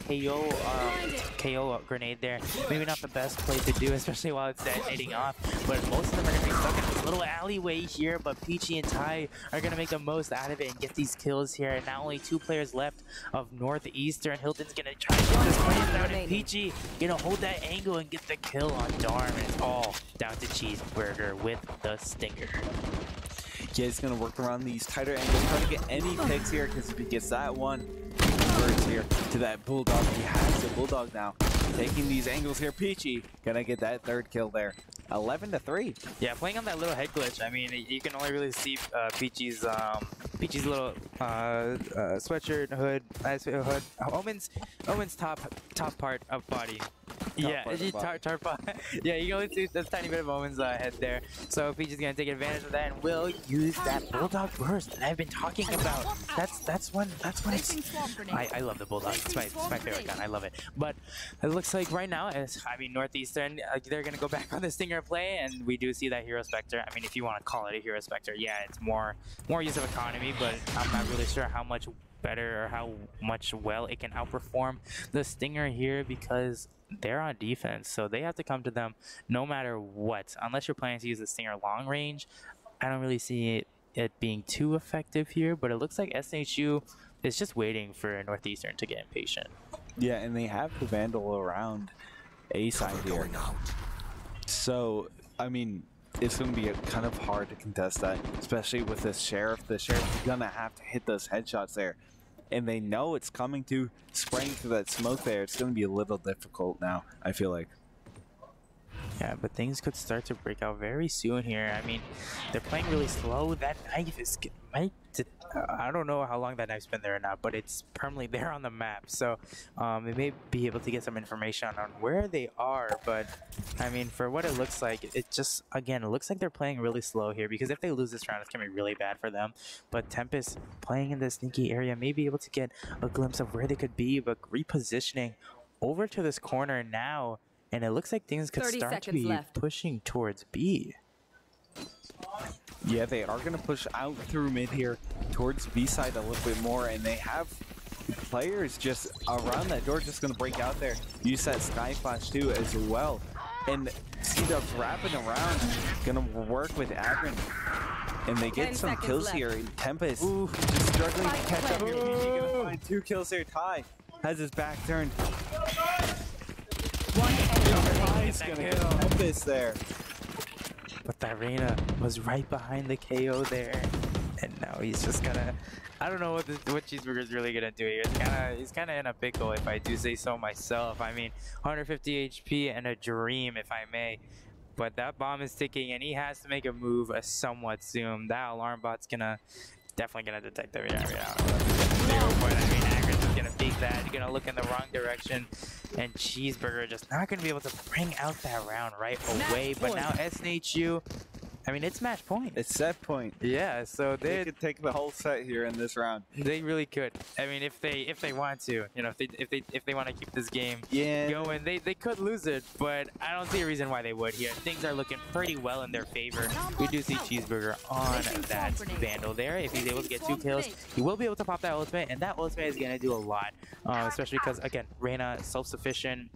KO grenade there. Maybe not the best play to do, especially while it's detonating off. But most of them are going to be stuck in this little alleyway here. But Peachy and Ty are going to make the most out of it and get these kills here. And now only 2 players left of Northeastern. Hilton's going to try to get this point down, and Peachy going to hold that angle and get the kill on Darm. And it's all down to Cheeseburger with the stinger. Yeah, he's going to work around these tighter angles, trying to get any picks here, because if he gets that one, converts here to that Bulldog. He has the Bulldog now. Taking these angles here, Peachy going to get that 3rd kill there. 11-3. Yeah, playing on that little head glitch. I mean, you can only really see Peachy's little sweatshirt hood, Omen's top part of body. Yeah, yeah, you can only see this tiny bit of Omen's head there. So Peachy's gonna take advantage of that and will use that Bulldog burst that I've been talking about. That's when it's. I love the Bulldog. It's my favorite gun. I love it. But it looks like right now, Northeastern, they're gonna go back on the Stinger play, and we do see that Hero Spectre. I mean, if you want to call it a Hero Spectre, yeah, it's more use of economy, but I'm not really sure how much better or how much well it can outperform the Stinger here, because they're on defense, so they have to come to them no matter what. Unless you're planning to use the Stinger long range, I don't really see it being too effective here. But it looks like SNHU is just waiting for Northeastern to get impatient. Yeah, and they have the Vandal around A side here. So, I mean, it's going to be kind of hard to contest that, especially with this Sheriff. The Sheriff is going to have to hit those headshots there. And they know it's coming to spraying through that smoke there. It's going to be a little difficult now, I feel like. Yeah, but things could start to break out very soon here. I mean, they're playing really slow. That knife is... I don't know how long that knife's been there or not, but it's permanently there on the map. So they may be able to get some information on where they are. But, I mean, for what it looks like, it just, again, it looks like they're playing really slow here. Because if they lose this round, it's going to be really bad for them. But Tempest playing in the sneaky area may be able to get a glimpse of where they could be. But repositioning over to this corner now. And it looks like things could start to be pushing towards B. Yeah, they are going to push out through mid here towards B side a little bit more, and they have players just around that door just going to break out there. Use that Sky Flash too as well. And C-Dub's wrapping around, going to work with Agron. And they get some kills here in Tempest. Ooh, just struggling to catch up here. He's going to find 2 kills there. Ty has his back turned. Ty's going to get Tempest there. But that Reyna was right behind the KO there, and now he's just gonna. I don't know what Cheeseburger's really gonna do here. He's kind of in a pickle, if I do say so myself. I mean, 150 HP and a dream, if I may. But that bomb is ticking, and he has to make a move somewhat soon. That alarm bot's definitely gonna detect the gonna peek that. He's gonna look in the wrong direction, and Cheeseburger just not gonna be able to bring out that round right away. But now SNHU, I mean, it's match point. It's set point. Yeah, so they could take the whole set here in this round. They really could. I mean, if they want to, you know, if they want to keep this game going, they could lose it. But I don't see a reason why they would here. Things are looking pretty well in their favor. We do see Cheeseburger on that Vandal there. If he's able to get 2 kills, he will be able to pop that ultimate, and that ultimate is gonna do a lot, especially because again, Reyna self-sufficient.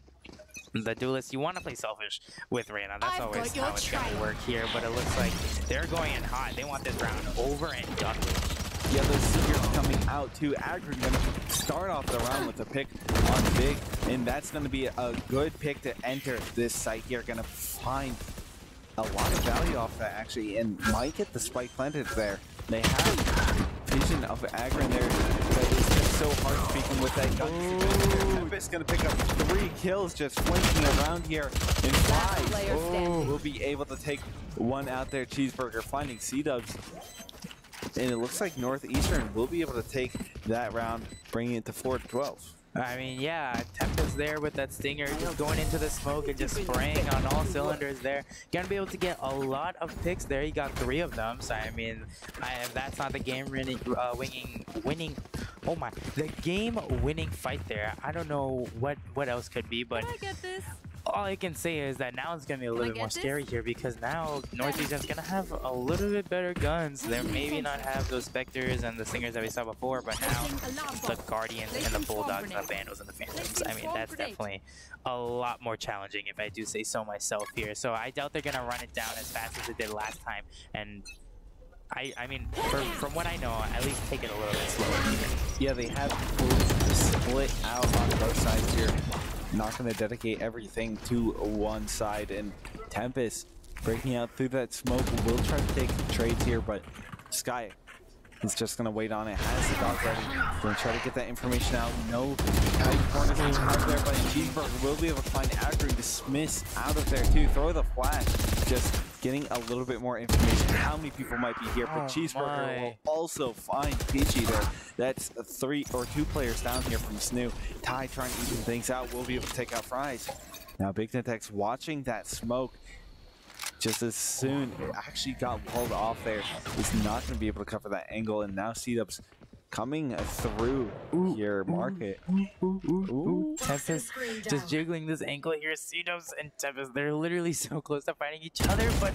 the duelist, you want to play selfish with Reyna. That's I've always got your how it's going to trail. work here, but it looks like they're going in hot. They want this round over and done with. Yeah, those Seekers coming out too. Agron gonna start off the round with a pick on Big, and that's gonna be a good pick to enter this site here. Gonna find a lot of value off that actually, and might get the spike planted there. They have vision of Agron there, but it's just so hard speaking with that gun. Tempest gonna pick up 3 kills just flanking around here in 5. player standing. We'll be able to take one out there. Cheeseburger finding C-dubs. And it looks like Northeastern will be able to take that round, bringing it to 4-12. I mean, yeah, Tempest there with that stinger, just going into the smoke and just spraying on all cylinders there. Gonna be able to get a lot of picks there. He got 3 of them, so I mean, if that's not the game-winning, the game-winning fight there. I don't know what else could be, but Can I get this? all I can say is that now it's going to be a little bit more get this? scary here, because now Northeastern's going to have a little bit better guns. They maybe not have those Spectres and the Stingers that we saw before, but now the Guardians and the Bulldogs and the Vandals and the Phantoms. I mean, that's definitely a lot more challenging, if I do say so myself here. So I doubt they're going to run it down as fast as they did last time. And I mean, from what I know, at least take it a little bit slower. Yeah, they have split out on both sides here. Not going to dedicate everything to one side, and Tempest breaking out through that smoke will try to take trades here, but Sky is just going to wait on it. Has the dog ready. Going to try to get that information out. No tight corners out there, but Cheeseburger will be able to find Agron. Dismiss out of there too. Throw the flash. Just getting a little bit more information. How many people might be here, but Cheeseburger will also find Peachy there. That's 3 or 2 players down here from SNHU. Ty trying to even things out. Will be able to take out Fries. Now Big Nintex watching that smoke. Just as soon it actually got walled off there, is not going to be able to cover that angle, and now C-Dubs coming through here, market. Tempest just jiggling this ankle here. C-Dubs and Tempest, they're literally so close to fighting each other, but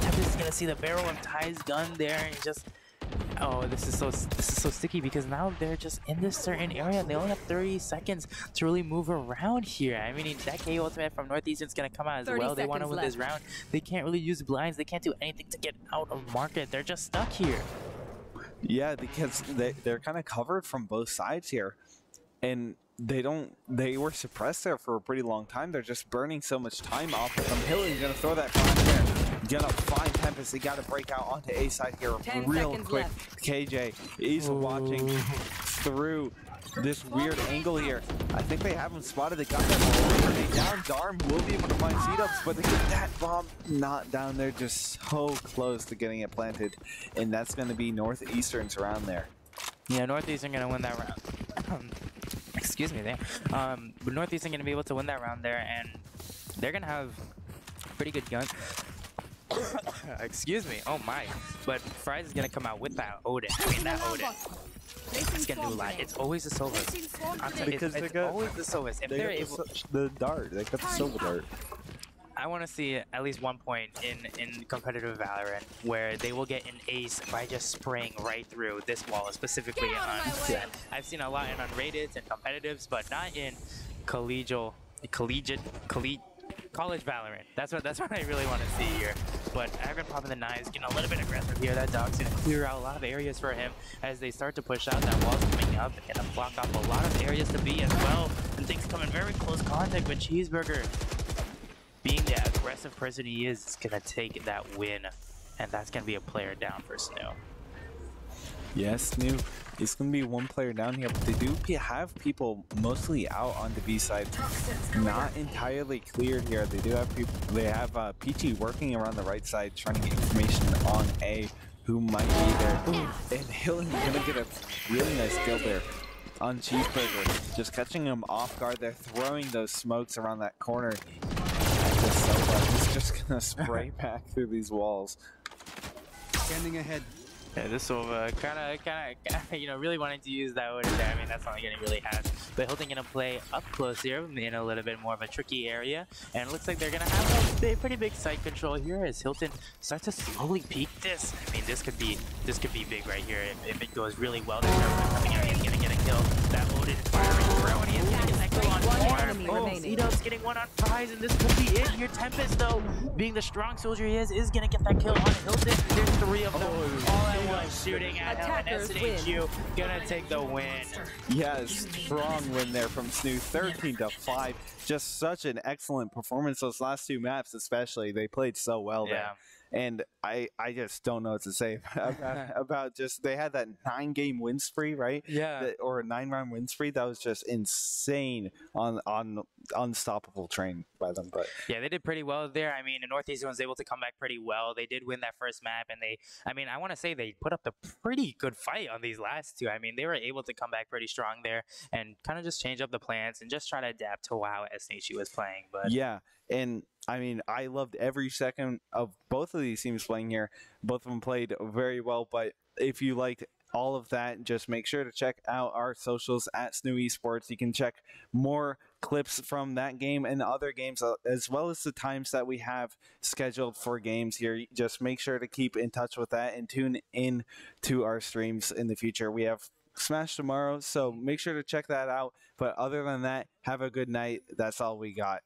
Tempest is going to see the barrel of Ty's gun there and just... Oh, this is so sticky, because now they're just in this certain area and they only have 30 seconds to really move around here. I mean, that K ultimate from Northeastern is going to come out as well. They want to win this round. They can't really use blinds. They can't do anything to get out of market. They're just stuck here. Yeah, because they're kind of covered from both sides here, and they were suppressed there for a pretty long time. They're just burning so much time off of them. Hilly's gonna throw that flash there. Gonna find Tempest. They gotta break out onto A side here real quick. Left. KJ is watching through this weird angle here. I think they haven't spotted. They got that already down. Darm will be able to find C-Dubs, but they get that bomb not down there. Just so close to getting it planted, and that's gonna be Northeastern's around there. Yeah, Northeastern gonna win that round. Excuse me there. But Northeastern gonna be able to win that round there, and they're gonna have pretty good guns. Excuse me. Oh my. But Fries is gonna come out with that Odin. I mean, that Odin. It's gonna do a lot. It's always the Sovas. Because it's always the Sovas. If they're able, the dart, they got the silver dart. I want to see at least one point in competitive Valorant where they will get an ace by just spraying right through this wall, specifically on. I've seen a lot in unrated and competitives, but not in college Valorant. That's what I really want to see here. But Agron popping the knives, getting a little bit aggressive here. That dog's gonna clear out a lot of areas for him as they start to push out. That wall's coming up and gonna block off a lot of areas to be as well. And things come in very close contact with Cheeseburger. Being the aggressive person he is gonna take that win, and that's gonna be a player down for SNHU. Yes, SNHU is going to be one player down here, but they do have people mostly out on the B side. Not entirely cleared here. They do have people. They have Peachy working around the right side, trying to get information on A, who might be there. And Hillen going to get a really nice kill there on Cheeseburger, just catching him off guard there, throwing those smokes around that corner. He's just gonna spray back through these walls. Standing ahead. Yeah, this Sova kind of, really wanting to use that Odin there. I mean, that's not like he really has. But Hilton gonna play up close here in a little bit more of a tricky area, and it looks like they're gonna have a pretty big site control here as Hilton starts to slowly peek this. I mean, this could be big right here if it goes really well. This coming out, he's gonna get a kill. That Odin is firing through, and he's gonna get that kill on One fire. enemy remains. remaining. Zito's getting one on Prize, and this could be it here. Tempest, though, being the strong soldier he is going to get that kill on Hilton. There's 3 of them, all at once, shooting at him, and Attackers SNHU going to take the win. Yeah, strong win there from SNHU, 13-5. Just such an excellent performance those last 2 maps, especially. They played so well there. And I just don't know what to say about just they had that 9-game win spree, right? Yeah. Or a 9-round win spree that was just insane on unstoppable train by them. But yeah, they did pretty well there. I mean, the Northeastern was able to come back pretty well. They did win that first map, and I want to say they put up a pretty good fight on these last 2. I mean, they were able to come back pretty strong there and kind of just change up the plans and just try to adapt to how SNHU was playing. But yeah, and I mean, I loved every second of both of these teams playing here. Both of them played very well, but if you liked all of that, just make sure to check out our socials at SNHU Esports. You can check more clips from that game and other games, as well as the times that we have scheduled for games here. Just make sure to keep in touch with that and tune in to our streams in the future. We have Smash tomorrow, so make sure to check that out. But other than that, have a good night. That's all we got.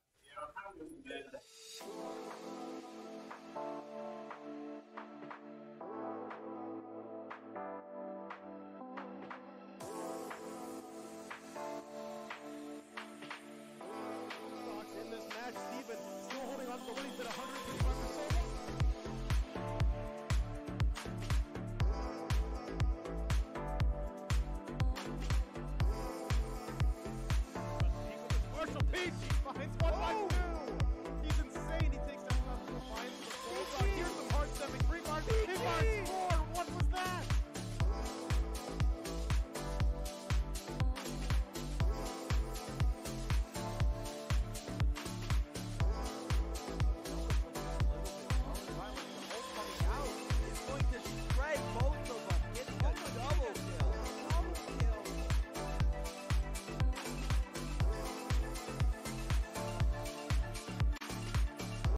In this match, Steven still holding on to the lead at 100%.